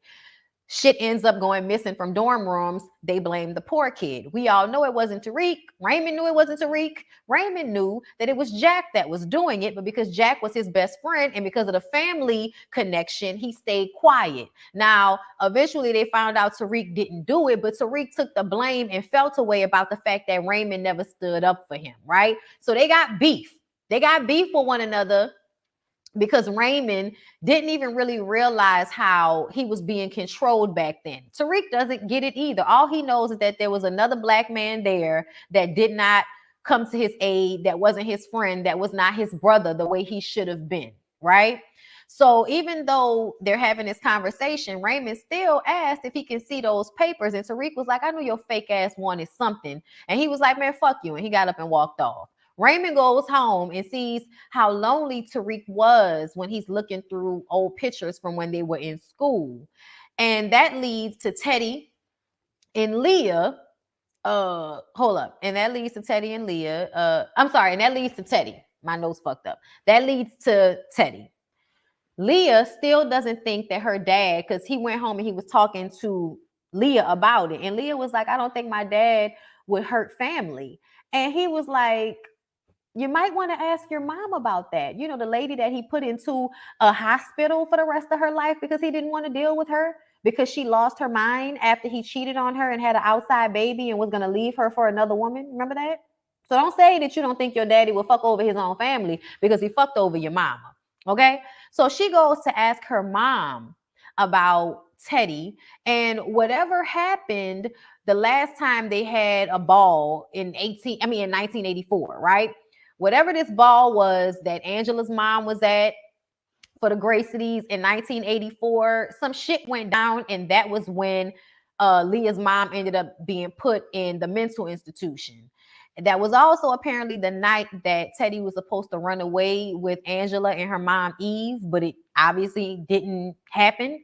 Shit ends up going missing from dorm rooms. They blame the poor kid. We all know it wasn't Tariq. Raymond knew it wasn't Tariq. Raymond knew that it was Jack that was doing it, but because Jack was his best friend and because of the family connection, he stayed quiet. Now, eventually they found out Tariq didn't do it, but Tariq took the blame and felt away about the fact that Raymond never stood up for him, right? So they got beef. They got beef with one another because Raymond didn't even really realize how he was being controlled back then. Tariq doesn't get it either. All he knows is that there was another black man there that did not come to his aid, that wasn't his friend, that was not his brother the way he should have been, right? So even though they're having this conversation, Raymond still asked if he can see those papers. And Tariq was like, I know your fake ass wanted something. And he was like, man, fuck you. And he got up and walked off. Raymond goes home and sees how lonely Tariq was when he's looking through old pictures from when they were in school. And that leads to Teddy and Leah. Hold up. And that leads to Teddy and Leah. I'm sorry. And that leads to Teddy. My nose fucked up. That leads to Teddy. Leah still doesn't think that her dad, because he went home and he was talking to Leah about it. And Leah was like, I don't think my dad would hurt family. And he was like, you might want to ask your mom about that. You know, the lady that he put into a hospital for the rest of her life because he didn't want to deal with her because she lost her mind after he cheated on her and had an outside baby and was going to leave her for another woman. Remember that? So don't say that you don't think your daddy will fuck over his own family because he fucked over your mama. Okay? So she goes to ask her mom about Teddy, and whatever happened the last time they had a ball in 1984, right? Whatever this ball was that Angela's mom was at for the Gracies in 1984, some shit went down, and that was when Leah's mom ended up being put in the mental institution. That was also apparently the night that Teddy was supposed to run away with Angela and her mom, Eve, but it obviously didn't happen.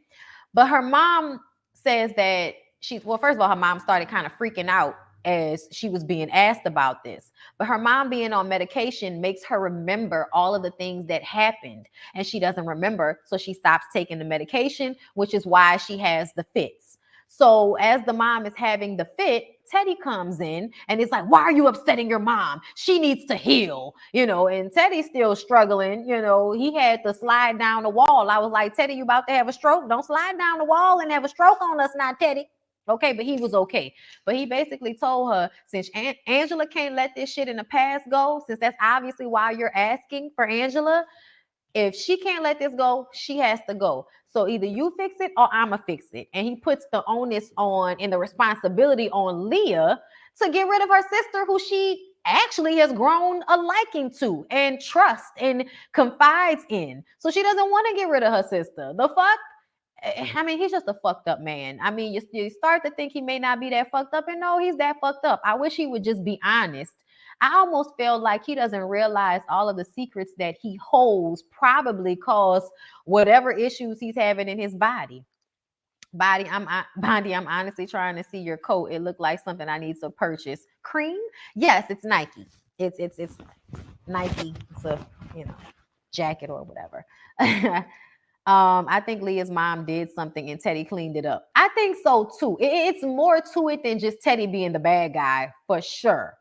But her mom says that first of all, her mom started kind of freaking out as she was being asked about this. But her mom being on medication makes her remember all of the things that happened, and she doesn't remember, so she stops taking the medication, which is why she has the fits. So as the mom is having the fit, Teddy comes in and it's like, why are you upsetting your mom? She needs to heal, you know, and Teddy's still struggling. You know, he had to slide down the wall. I was like, Teddy, you about to have a stroke? Don't slide down the wall and have a stroke on us now, Teddy. Okay, but he was okay. But he basically told her, since Angela can't let this shit in the past go, since that's obviously why you're asking for Angela, if she can't let this go, she has to go. So either you fix it or I'ma fix it. And he puts the onus on and the responsibility on Leah to get rid of her sister, who she actually has grown a liking to and trust and confides in. So she doesn't want to get rid of her sister. The fuck? I mean, he's just a fucked up man. I mean, you start to think he may not be that fucked up, and no, he's that fucked up. I wish he would just be honest. I almost feel like he doesn't realize all of the secrets that he holds probably cause whatever issues he's having in his body. Bondi, I'm honestly trying to see your coat. It looked like something I need to purchase. Cream? Yes, it's Nike. It's Nike. It's a, you know, jacket or whatever. I think Leah's mom did something and Teddy cleaned it up. I think so too. It's more to it than just Teddy being the bad guy, for sure.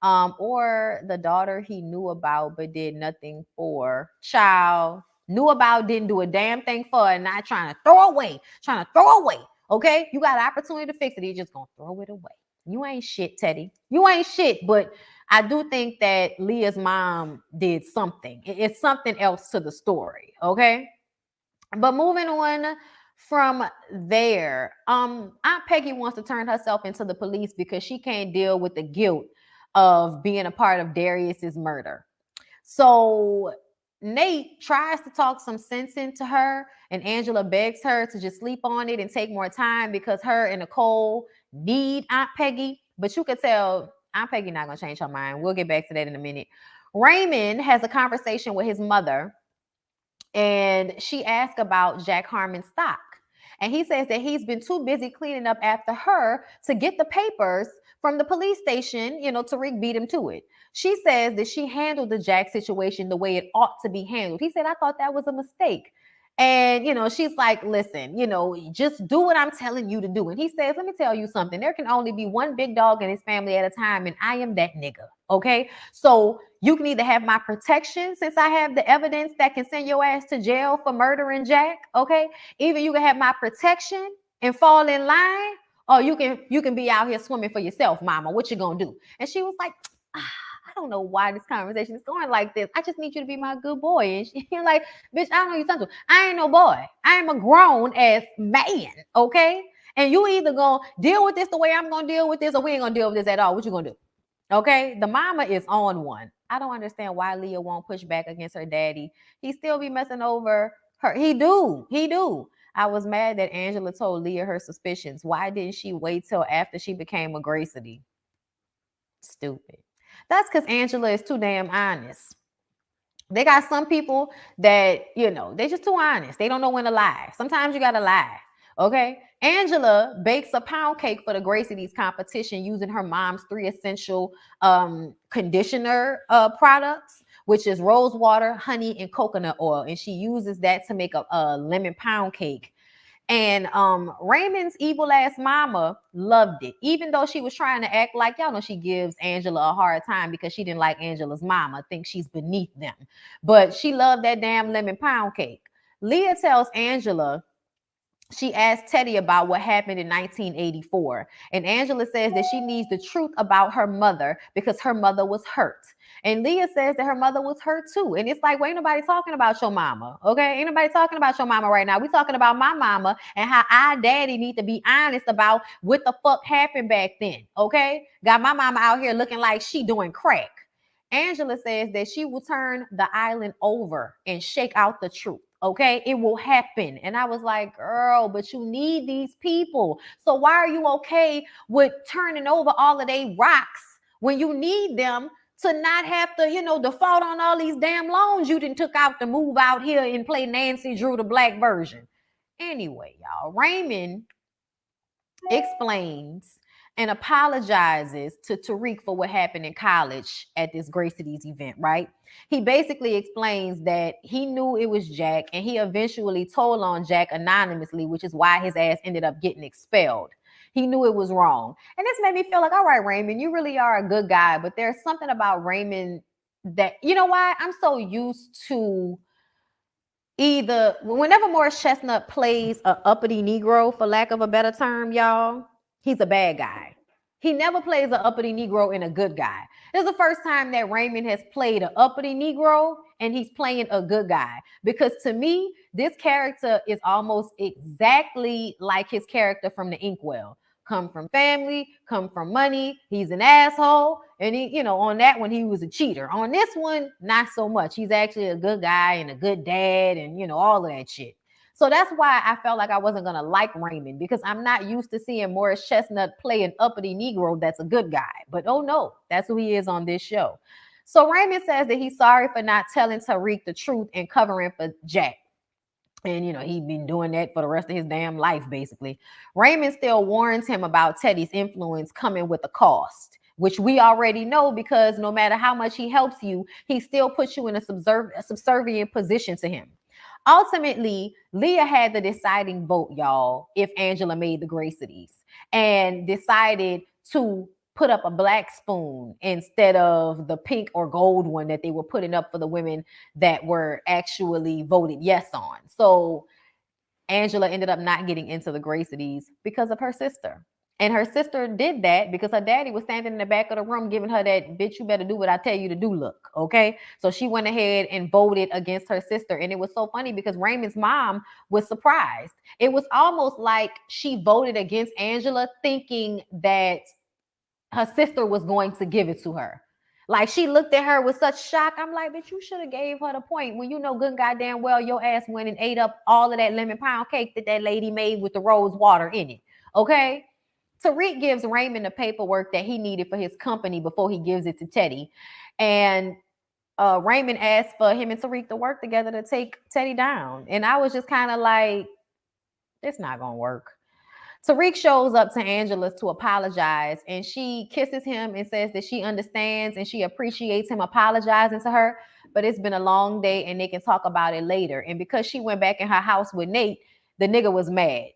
Or the daughter he knew about but did nothing for. Child knew about, didn't do a damn thing for, and not trying to throw away. Okay, you got an opportunity to fix it. You're just gonna throw it away. You ain't shit, Teddy. You ain't shit. But I do think that Leah's mom did something. It's something else to the story. Okay. But moving on from there, Aunt Peggy wants to turn herself into the police because she can't deal with the guilt of being a part of Darius's murder. So Nate tries to talk some sense into her, and Angela begs her to just sleep on it and take more time because her and Nicole need Aunt Peggy. But you could tell Aunt Peggy not going to change her mind. We'll get back to that in a minute. Raymond has a conversation with his mother, and she asked about Jack Harmon's stock. And he says that he's been too busy cleaning up after her to get the papers from the police station. You know, Tariq beat him to it. She says that she handled the Jack situation the way it ought to be handled. He said, I thought that was a mistake. And, you know, she's like, listen, you know, just do what I'm telling you to do. And he says, let me tell you something. There can only be one big dog in his family at a time, and I am that nigga. Okay, so you can either have my protection since I have the evidence that can send your ass to jail for murdering Jack. Okay, either you can have my protection and fall in line, or you can be out here swimming for yourself, mama. What you gonna do? And she was like, I don't know why this conversation is going like this. I just need you to be my good boy. And she's like, bitch, I don't know you talking to. I ain't no boy. I am a grown ass man. Okay, and you either gonna deal with this the way I'm gonna deal with this, or we ain't gonna deal with this at all. What you gonna do? Okay, the mama is on one. I don't understand why Leah won't push back against her daddy. He still be messing over her. He do. I was mad that Angela told Leah her suspicions. Why didn't she wait till after she became a Gracity? Stupid. That's because Angela is too damn honest. They got some people that, they just too honest. They don't know when to lie. Sometimes you gotta lie. Okay. Angela bakes a pound cake for the Gracie's competition using her mom's 3 essential conditioner products, which is rose water, honey, and coconut oil. And she uses that to make a lemon pound cake. And Raymond's evil ass mama loved it, even though she was trying to act like, y'all know, she gives Angela a hard time because she didn't like Angela's mama, think she's beneath them. But she loved that damn lemon pound cake. Leah tells Angela, she asked Teddy about what happened in 1984. And Angela says that she needs the truth about her mother because her mother was hurt. And Leah says that her mother was hurt too. And it's like, well, ain't nobody talking about your mama. Okay. Ain't nobody talking about your mama right now. We talking about my mama and how our daddy need to be honest about what the fuck happened back then. Okay. Got my mama out here looking like she doing crack. Angela says that she will turn the island over and shake out the truth. Okay, it will happen. And I was like, girl, but you need these people. So why are you okay with turning over all of they rocks when you need them to not have to, default on all these damn loans you done took out to move out here and play Nancy Drew, the black version? Anyway, y'all, Raymond explains and apologizes to Tariq for what happened in college at this Gracie's event, right? He basically explains that he knew it was Jack and he eventually told on Jack anonymously, which is why his ass ended up getting expelled. He knew it was wrong. And this made me feel like, all right, Raymond, you really are a good guy, but there's something about Raymond that, you know why? I'm so used to either whenever Morris Chestnut plays a uppity Negro, for lack of a better term, y'all, he's a bad guy. He never plays an uppity Negro and a good guy. This is the first time that Raymond has played an uppity Negro and he's playing a good guy. Because to me, this character is almost exactly like his character from the Inkwell. Come from family, come from money. He's an asshole. And he, on that one, he was a cheater. On this one, not so much. He's actually a good guy and a good dad and, all of that shit. So that's why I felt like I wasn't going to like Raymond, because I'm not used to seeing Morris Chestnut play an uppity Negro that's a good guy. But oh no, that's who he is on this show. So Raymond says that he's sorry for not telling Tariq the truth and covering for Jack. And, he'd been doing that for the rest of his damn life, basically. Raymond still warns him about Teddy's influence coming with a cost, which we already know, because no matter how much he helps you, he still puts you in a subservient position to him. Ultimately, Leah had the deciding vote, y'all, if Angela made the Gracie's, and decided to put up a black spoon instead of the pink or gold one that they were putting up for the women that were actually voted yes on. So Angela ended up not getting into the Gracie's because of her sister. And her sister did that because her daddy was standing in the back of the room giving her that bitch, you better do what I tell you to do look. Okay. So she went ahead and voted against her sister. And it was so funny because Raymond's mom was surprised. It was almost like she voted against Angela thinking that her sister was going to give it to her. Like, she looked at her with such shock. I'm like, bitch, you should have gave her the point when you know good goddamn well your ass went and ate up all of that lemon pound cake that lady made with the rose water in it. Okay. Tariq gives Raymond the paperwork that he needed for his company before he gives it to Teddy. And Raymond asked for him and Tariq to work together to take Teddy down. And I was just kind of like, it's not going to work. Tariq shows up to Angela's to apologize, and she kisses him and says that she understands and she appreciates him apologizing to her, but it's been a long day and they can talk about it later. And because she went back in her house with Nate, the nigga was mad.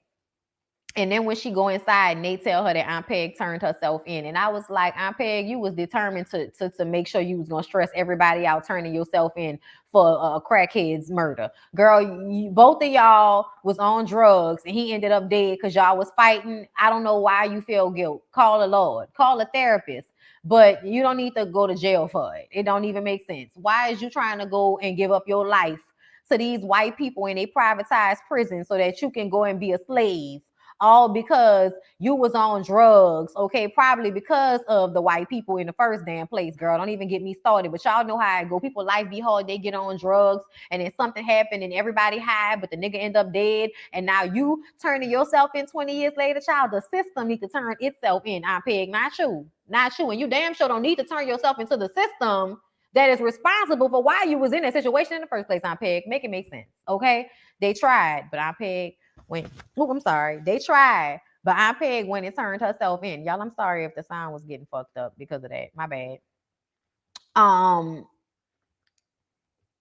And then when she go inside, Nate tell her that Aunt Peg turned herself in. And I was like, Aunt Peg, you was determined to make sure you was going to stress everybody out turning yourself in for a crackhead's murder. Girl, both of y'all was on drugs and he ended up dead because y'all was fighting. I don't know why you feel guilt. Call the Lord. Call a therapist. But you don't need to go to jail for it. It don't even make sense. Why is you trying to go and give up your life to these white people in a privatized prison so that you can go and be a slave all because you was on drugs, okay? Probably because of the white people in the first damn place, girl. Don't even get me started. But y'all know how it go. People life be hard. They get on drugs, and then something happened, and everybody high, but the nigga end up dead. And now you turning yourself in 20 years later, child. The system need to turn itself in. I peg, not you, not you. And you damn sure don't need to turn yourself into the system that is responsible for why you was in that situation in the first place. I peg, make it make sense, okay? They tried, but I peg when. Oh, I'm sorry. They tried, but I peg when it turned herself in. Y'all, I'm sorry if the sound was getting fucked up because of that. My bad.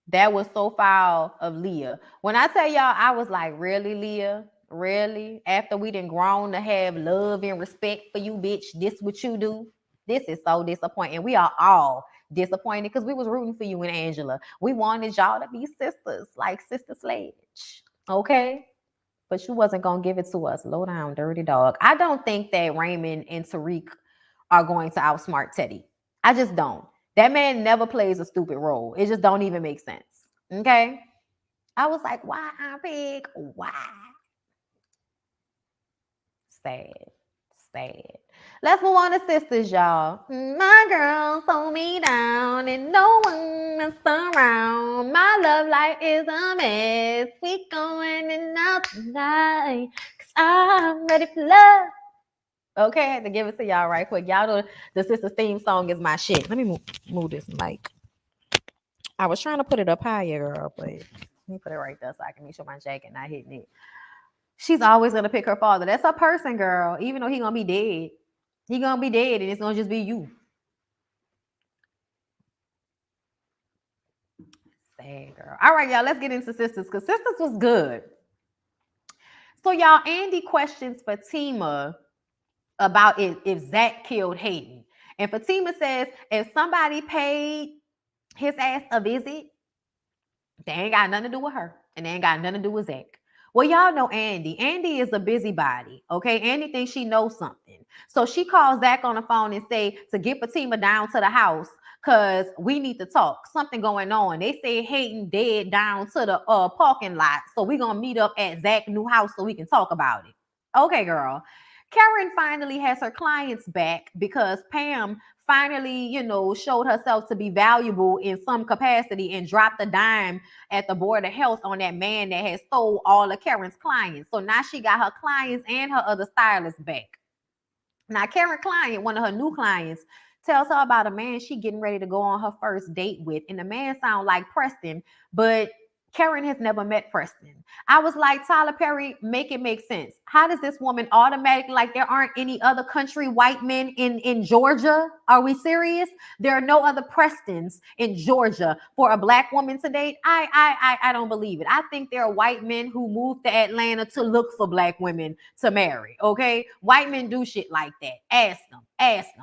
That was so foul of Leah. When I tell y'all, I was like, really, Leah? Really? After we done grown to have love and respect for you, bitch, this what you do? This is so disappointing. We are all disappointed because we was rooting for you and Angela. We wanted y'all to be sisters, like Sister Sledge. Okay? But you wasn't gonna give it to us. Low down, dirty dog. I don't think that Raymond and Tariq are going to outsmart Teddy. I just don't. That man never plays a stupid role. It just don't even make sense. Okay? I was like, why I pig? Why? Sad. Sad. Let's move on to sisters, y'all. My girl sold me down and no one is around. My love life is a mess. We going in out tonight. Cause I'm ready for love. Okay, I had to give it to y'all right quick. Y'all know the sisters theme song is my shit. Let me move this mic. I was trying to put it up higher, girl, but let me put it right there so I can make sure my jacket not hitting it. She's always gonna pick her father. That's her person, girl. Even though he gonna be dead, he gonna be dead, and it's gonna just be you. Sad girl. All right, y'all. Let's get into sisters because sisters was good. So y'all, Andy questions Fatima about if Zach killed Hayden, and Fatima says if somebody paid his ass a visit, they ain't got nothing to do with her, and they ain't got nothing to do with Zach. Well, y'all know Andy. Andy is a busybody, okay? Andy thinks she knows something. So she calls Zach on the phone and say to get Fatima down to the house because we need to talk. Something going on. They say Hayden dead down to the parking lot. So we're going to meet up at Zach's new house so we can talk about it. Okay, girl. Karen finally has her clients back because Pam finally, showed herself to be valuable in some capacity and dropped a dime at the Board of Health on that man that had stole all of Karen's clients. So now she got her clients and her other stylists back. Now, Karen client, one of her new clients, tells her about a man she getting ready to go on her first date with. And the man sound like Preston, but Karen has never met Preston. I was like, Tyler Perry, make it make sense. How does this woman automatically, like there aren't any other country white men in Georgia? Are we serious? There are no other Prestons in Georgia for a black woman to date. I don't believe it. I think there are white men who moved to Atlanta to look for black women to marry, okay? White men do shit like that. Ask them.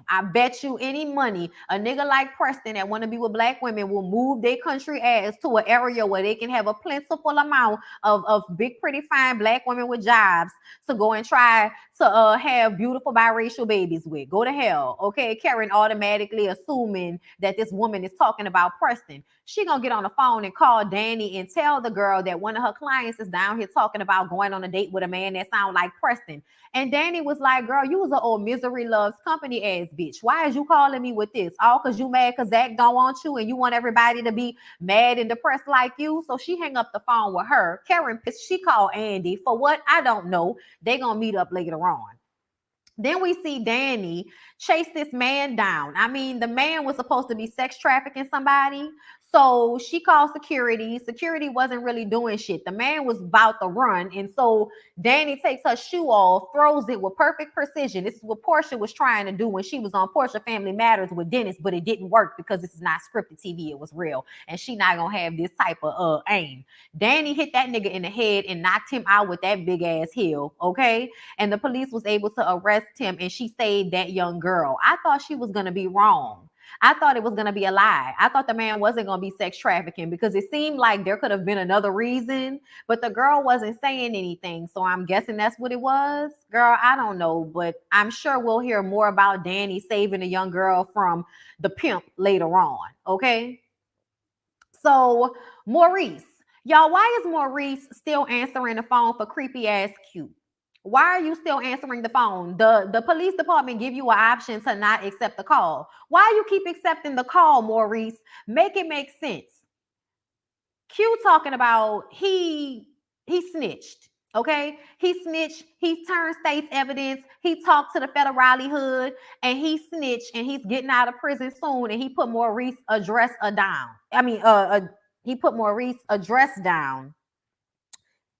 I bet you any money a nigga like Preston that want to be with black women will move their country ass to an area where they can have a plentiful amount of big, pretty, fine black women with jobs to go and try to have beautiful biracial babies with. Go to hell, okay? Karen automatically assuming that this woman is talking about Preston. She gonna get on the phone and call Danny and tell the girl that one of her clients is down here talking about going on a date with a man that sound like Preston. And Danny was like, girl, you was an old misery loves company ass bitch. Why is you calling me with this? All because you mad because Zach don't want you and you want everybody to be mad and depressed like you. So she hang up the phone with her. Karen, she called Andy for what? I don't know. They gonna meet up later on. Then we see Danny chase this man down. I mean, the man was supposed to be sex trafficking somebody. So she called security. Security wasn't really doing shit. The man was about to run. And so Danny takes her shoe off, throws it with perfect precision. This is what Portia was trying to do when she was on Portia Family Matters with Dennis, but it didn't work because this is not scripted TV. It was real. And she not going to have this type of aim. Danny hit that nigga in the head and knocked him out with that big ass heel. Okay. And the police was able to arrest him and she saved that young girl. I thought she was going to be wrong. I thought it was going to be a lie. I thought the man wasn't going to be sex trafficking because it seemed like there could have been another reason, but the girl wasn't saying anything. So I'm guessing that's what it was. Girl, I don't know, but I'm sure we'll hear more about Danny saving a young girl from the pimp later on. Okay. So Maurice, y'all, why is Maurice still answering the phone for creepy ass Q? Why are you still answering the phone? The police department give you an option to not accept the call. Why you keep accepting the call, Maurice? Make it make sense. Q talking about he snitched. Okay, he snitched. He turned state's evidence. He talked to the federale hood, and he snitched. And he's getting out of prison soon. And he put Maurice address down. He put Maurice address down,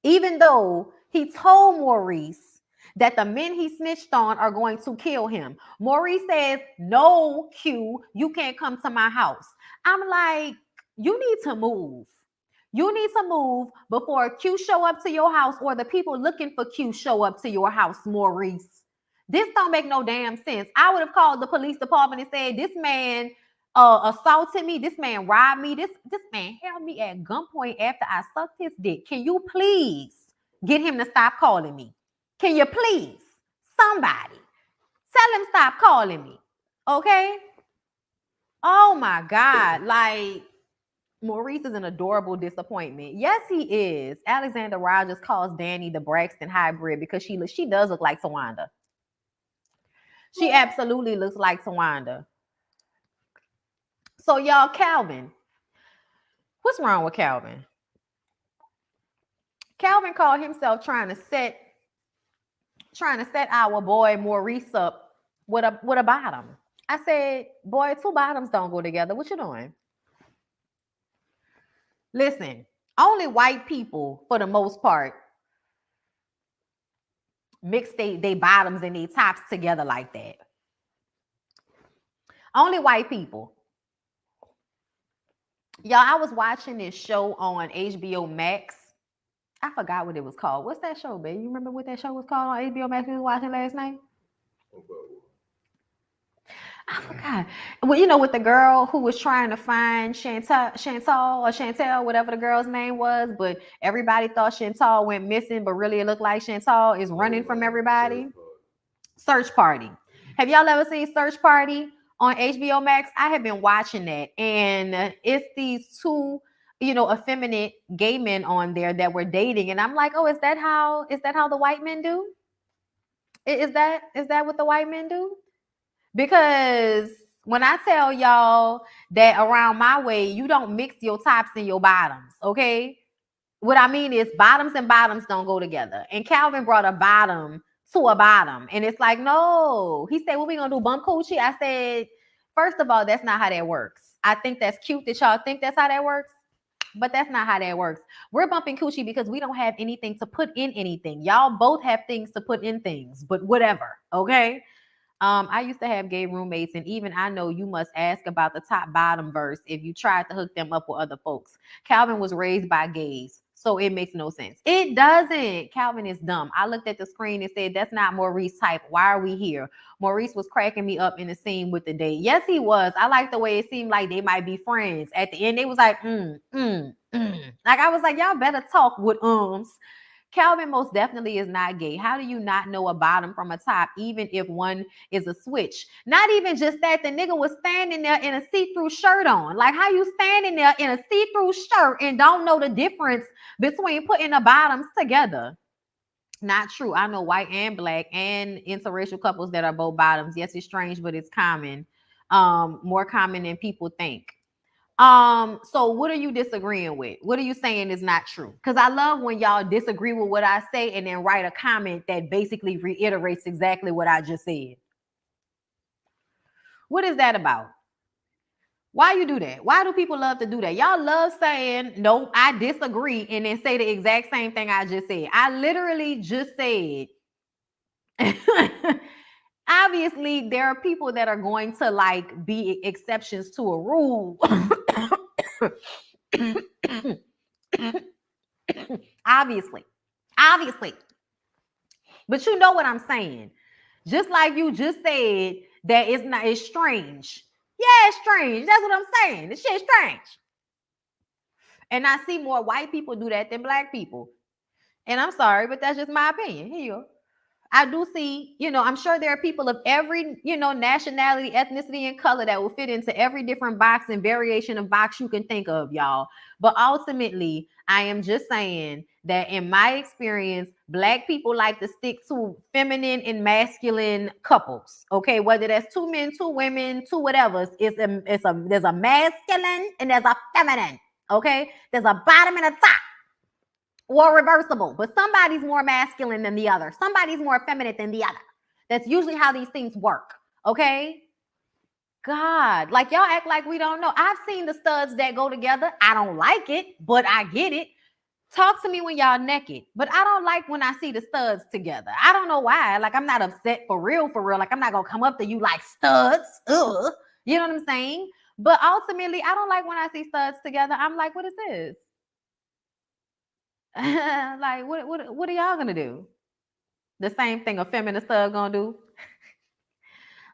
even though he told Maurice that the men he snitched on are going to kill him. Maurice says, "No, Q, you can't come to my house." I'm like, you need to move. You need to move before Q show up to your house or the people looking for Q show up to your house, Maurice. This don't make no damn sense. I would have called the police department and said, this man assaulted me. This man robbed me. This man held me at gunpoint after I sucked his dick. Can you please get him to stop calling me? Can you please? Somebody. Tell him stop calling me. Okay? Oh my God. Like, Maurice is an adorable disappointment. Yes, he is. Alexander Rogers calls Danny the Braxton hybrid because she does look like Tawanda. She absolutely looks like Tawanda. So y'all, Calvin. What's wrong with Calvin? Calvin called himself trying to set our boy Maurice up with a bottom. I said, boy, two bottoms don't go together. What you doing? Listen, only white people, for the most part, mix they bottoms and they tops together like that. Only white people. Y'all, I was watching this show on HBO Max. I forgot what it was called. What's that show, babe? You remember what that show was called on HBO Max we was watching last night? I forgot. Well, you know, with the girl who was trying to find Chantal, whatever the girl's name was, but everybody thought Chantal went missing, but really it looked like Chantal is running from everybody. Search Party. Have y'all ever seen Search Party on HBO Max? I have been watching that, and it's these two, effeminate gay men on there that were dating, and I'm like, oh, is that how the white men do? Is that what the white men do? Because when I tell y'all that around my way, you don't mix your tops and your bottoms, okay? What I mean is bottoms and bottoms don't go together. And Calvin brought a bottom to a bottom. And it's like, no. He said, what we gonna do, bump coochie? I said, first of all, that's not how that works. I think that's cute that y'all think that's how that works. But that's not how that works. We're bumping coochie because we don't have anything to put in anything. Y'all both have things to put in things, but whatever, okay? I used to have gay roommates, and even I know you must ask about the top bottom verse if you tried to hook them up with other folks. Calvin was raised by gays, so it makes no sense. It doesn't. Calvin is dumb. I looked at the screen and said, that's not Maurice type. Why are we here? Maurice was cracking me up in the scene with the date. Yes, he was. I like the way it seemed like they might be friends. At the end, they was like, Like, I was like, y'all better talk with Calvin most definitely is not gay. How do you not know a bottom from a top, even if one is a switch? Not even just that, the nigga was standing there in a see-through shirt on. Like, how you standing there in a see-through shirt and don't know the difference between putting the bottoms together? Not true. I know white and black and interracial couples that are both bottoms. Yes, it's strange, but it's common. More common than people think. So what are you disagreeing with? What are you saying is not true? Because I love when y'all disagree with what I say and then write a comment that basically reiterates exactly what I just said. What is that about? Why you do that? Why do people love to do that? Y'all love saying, no, I disagree, and then say the exact same thing I just said. I literally just said, obviously, there are people that are going to like be exceptions to a rule. Obviously. But you know what I'm saying. Just like you just said that it's strange. Yeah, it's strange. That's what I'm saying. This shit's strange. And I see more white people do that than black people. And I'm sorry, but that's just my opinion. Here you go. I do see, I'm sure there are people of every, nationality, ethnicity, and color that will fit into every different box and variation of box you can think of, y'all. But ultimately, I am just saying that in my experience, Black people like to stick to feminine and masculine couples. Okay, whether that's two men, two women, two whatever. There's a masculine and there's a feminine. Okay, there's a bottom and a top. Or reversible, but somebody's more masculine than the other. Somebody's more feminine than the other. That's usually how these things work. Okay. God, like y'all act like we don't know. I've seen the studs that go together. I don't like it, but I get it. Talk to me when y'all naked, but I don't like when I see the studs together. I don't know why. Like, I'm not upset for real, for real. Like, I'm not gonna come up to you like studs. Ugh. You know what I'm saying? But ultimately, I don't like when I see studs together. I'm like, what is this? Like, what are y'all gonna do? The same thing a feminist stud gonna do?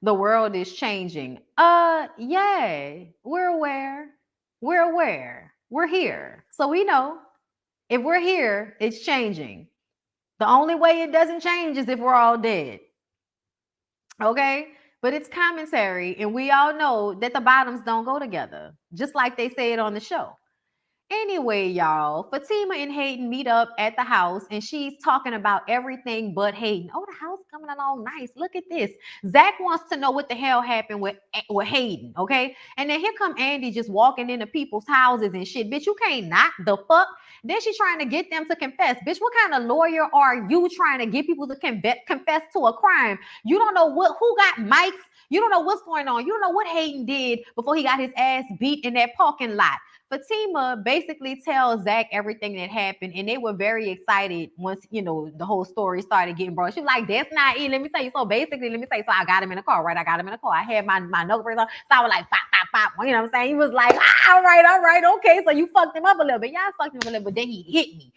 The world is changing. Yeah, we're aware. We're aware. We're here. So we know if we're here, it's changing. The only way it doesn't change is if we're all dead. Okay? But it's commentary, and we all know that the bottoms don't go together, just like they say it on the show. Anyway, y'all, Fatima and Hayden meet up at the house and she's talking about everything but Hayden. Oh, the house coming along nice. Look at this. Zach wants to know what the hell happened with Hayden, okay? And then here come Andy just walking into people's houses and shit. Bitch, you can't knock the fuck. Then she's trying to get them to confess. Bitch, what kind of lawyer are you trying to get people to confess to a crime? You don't know who got mics. You don't know what's going on. You don't know what Hayden did before he got his ass beat in that parking lot. Fatima basically tells Zach everything that happened, and they were very excited once, you know, the whole story started getting brought. She was like, that's not it. Let me tell you. So basically, so I got him in the car, right? I got him in the car. I had my notebook on. So I was like, pop, pop, pop. You know what I'm saying? He was like, all right, okay. So you fucked him up a little bit. Y'all fucked him up a little bit, but then he hit me.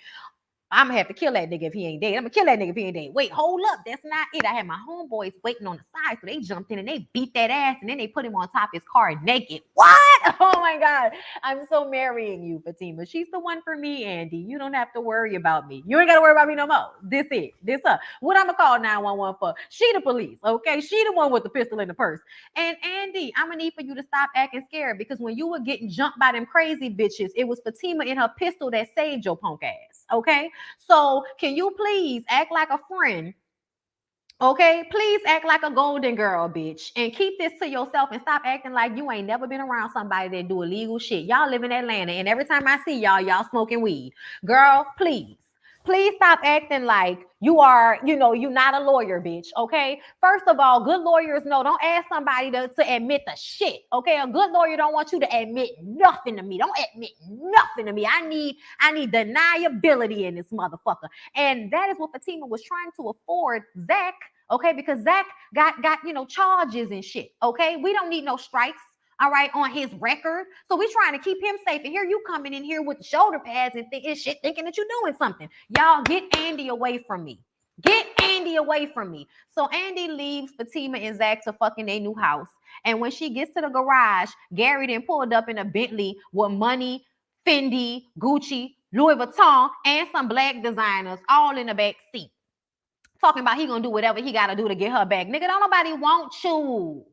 I'm gonna have to kill that nigga if he ain't dead. I'm gonna kill that nigga if he ain't dead. Wait, hold up. That's not it. I had my homeboys waiting on the side, so they jumped in and they beat that ass, and then they put him on top of his car naked. What? Oh my God. I'm so marrying you, Fatima. She's the one for me, Andy. You don't have to worry about me. You ain't gotta worry about me no more. This it. This her. What I'm gonna call 911 for? She the police, okay? She the one with the pistol in the purse. And Andy, I'm gonna need for you to stop acting scared, because when you were getting jumped by them crazy bitches, it was Fatima and her pistol that saved your punk ass, okay? So can you please act like a friend? Okay, please act like a golden girl, bitch, and keep this to yourself and stop acting like you ain't never been around somebody that do illegal shit. Y'all live in Atlanta, and every time I see y'all smoking weed. Girl, please. Please stop acting like you are, you know, you're not a lawyer, bitch, okay? First of all, good lawyers know, don't ask somebody to admit the shit, okay? A good lawyer don't want you to admit nothing to me. Don't admit nothing to me. I need deniability in this motherfucker. And that is what Fatima was trying to afford Zach, okay? Because Zach got you know, charges and shit, okay? We don't need no strikes. All right, on his record. So we trying to keep him safe. And here you coming in here with the shoulder pads and shit, thinking that you're doing something. Y'all, get Andy away from me. Get Andy away from me. So Andy leaves Fatima and Zach to fucking their new house. And when she gets to the garage, Gary then pulled up in a Bentley with money, Fendi, Gucci, Louis Vuitton, and some black designers all in the back seat. Talking about he gonna do whatever he gotta do to get her back. Nigga, don't nobody want you.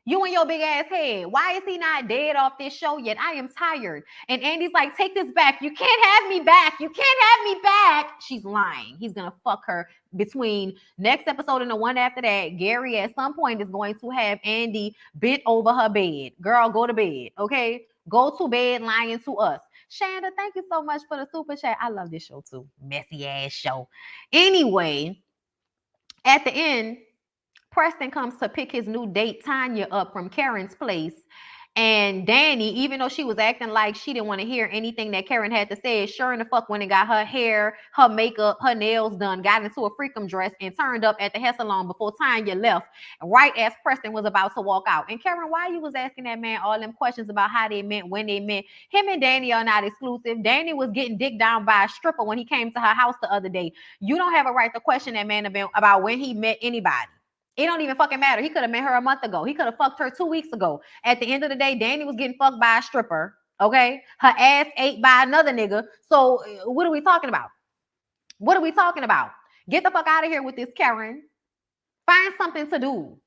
You and your big ass head. Why is he not dead off this show yet? I am tired. And Andy's like, take this back. You can't have me back. You can't have me back. She's lying. He's going to fuck her between next episode and the one after that. Gary at some point is going to have Andy bent over her bed. Girl, go to bed. Okay? Go to bed lying to us. Shanda, thank you so much for the super chat. I love this show too. Messy ass show. Anyway, at the end, Preston comes to pick his new date, Tanya, up from Karen's place. And Danny, even though she was acting like she didn't want to hear anything that Karen had to say, sure in the fuck went and got her hair, her makeup, her nails done, got into a freakum dress, and turned up at the hair salon before Tanya left, right as Preston was about to walk out. And Karen, why you was asking that man all them questions about how they met, when they met? Him and Danny are not exclusive. Danny was getting dicked down by a stripper when he came to her house the other day. You don't have a right to question that man about when he met anybody. It don't even fucking matter. He could have met her a month ago. He could have fucked her 2 weeks ago. At the end of the day, Danny was getting fucked by a stripper. Okay? Her ass ate by another nigga. So what are we talking about? What are we talking about? Get the fuck out of here with this, Karen. Find something to do.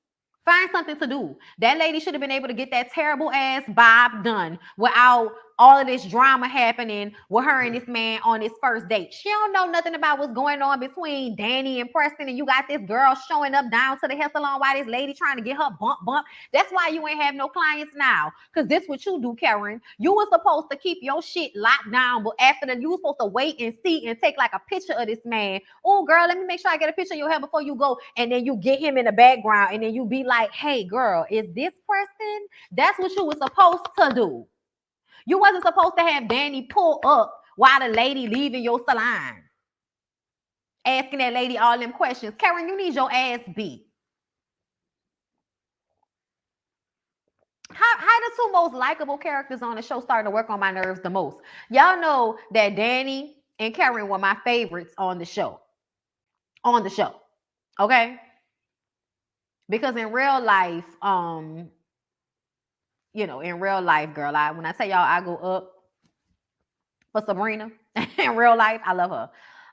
Find something to do. That lady should have been able to get that terrible ass bob done without all of this drama happening with her and this man on this first date. She don't know nothing about what's going on between Danny and Preston, and you got this girl showing up down to the hair salon while this lady trying to get her bump. That's why you ain't have no clients now, because this what you do, Karen. You were supposed to keep your shit locked down, but after that, you were supposed to wait and see and take like a picture of this man. Oh, girl, let me make sure I get a picture of your hair before you go, and then you get him in the background, and then you be like, hey, girl, is this Preston? That's what you were supposed to do. You wasn't supposed to have Danny pull up while the lady leaving your salon, asking that lady all them questions. Karen, you need your ass beat. How the two most likable characters on the show starting to work on my nerves the most? Y'all know that Danny and Karen were my favorites on the show. Okay? Because in real life, in real life, girl, when I tell y'all I go up for Sabrina in real life, I love her.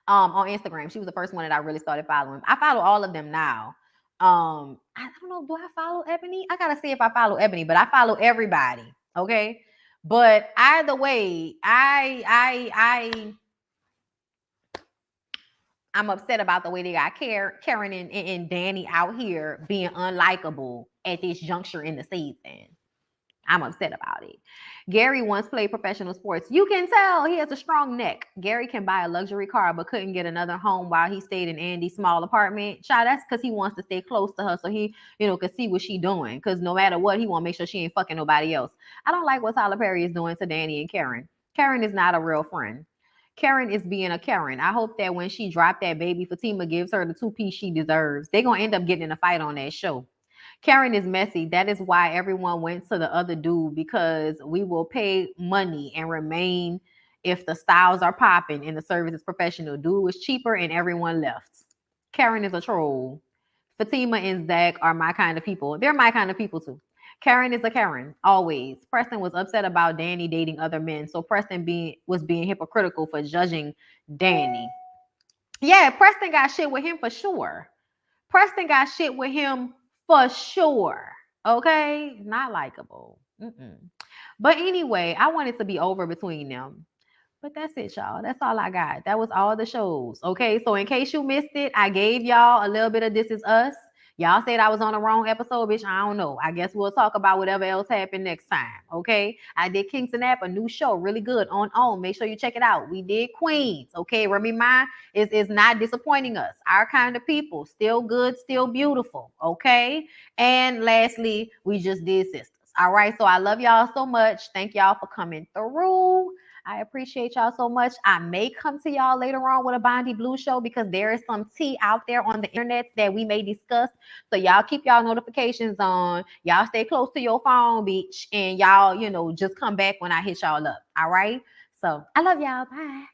On Instagram, she was the first one that I really started following. I follow all of them now. I don't know, do I follow Ebony? I gotta see if I follow Ebony, but I follow everybody. Okay, but either way, I'm upset about the way they got Karen and Danny out here being unlikable at this juncture in the season. I'm upset about it. Gary once played professional sports. You can tell he has a strong neck. Gary can buy a luxury car, but couldn't get another home while he stayed in Andy's small apartment. Child, that's because he wants to stay close to her so he, could see what she doing. Because no matter what, he want to make sure she ain't fucking nobody else. I don't like what Tyler Perry is doing to Danny and Karen. Karen is not a real friend. Karen is being a Karen. I hope that when she dropped that baby, Fatima gives her the 2-piece she deserves. They're going to end up getting in a fight on that show. Karen is messy. That is why everyone went to the other dude, because we will pay money and remain if the styles are popping and the service is professional. Dude was cheaper and everyone left. Karen is a troll. Fatima and Zach are my kind of people. They're my kind of people too. Karen is a Karen, always. Preston was upset about Danny dating other men, so Preston was being hypocritical for judging Danny. Yeah, Preston got shit with him for sure. For sure. Okay? Not likable. But anyway, I want it to be over between them. But that's it, y'all. That's all I got. That was all the shows. Okay? So in case you missed it, I gave y'all a little bit of This Is Us. Y'all said I was on the wrong episode, bitch. I don't know. I guess we'll talk about whatever else happened next time. Okay? I did Kings of Napa, a new show, really good on OWN. Make sure you check it out. We did Queens. Okay? Remy Ma is not disappointing us. Our kind of people. Still good, still beautiful. Okay? And lastly, we just did Sistas. All right? So I love y'all so much. Thank y'all for coming through. I appreciate y'all so much. I may come to y'all later on with a BondyBlue show because there is some tea out there on the internet that we may discuss. So y'all keep y'all notifications on. Y'all stay close to your phone, bitch. And y'all, just come back when I hit y'all up. All right? So I love y'all. Bye.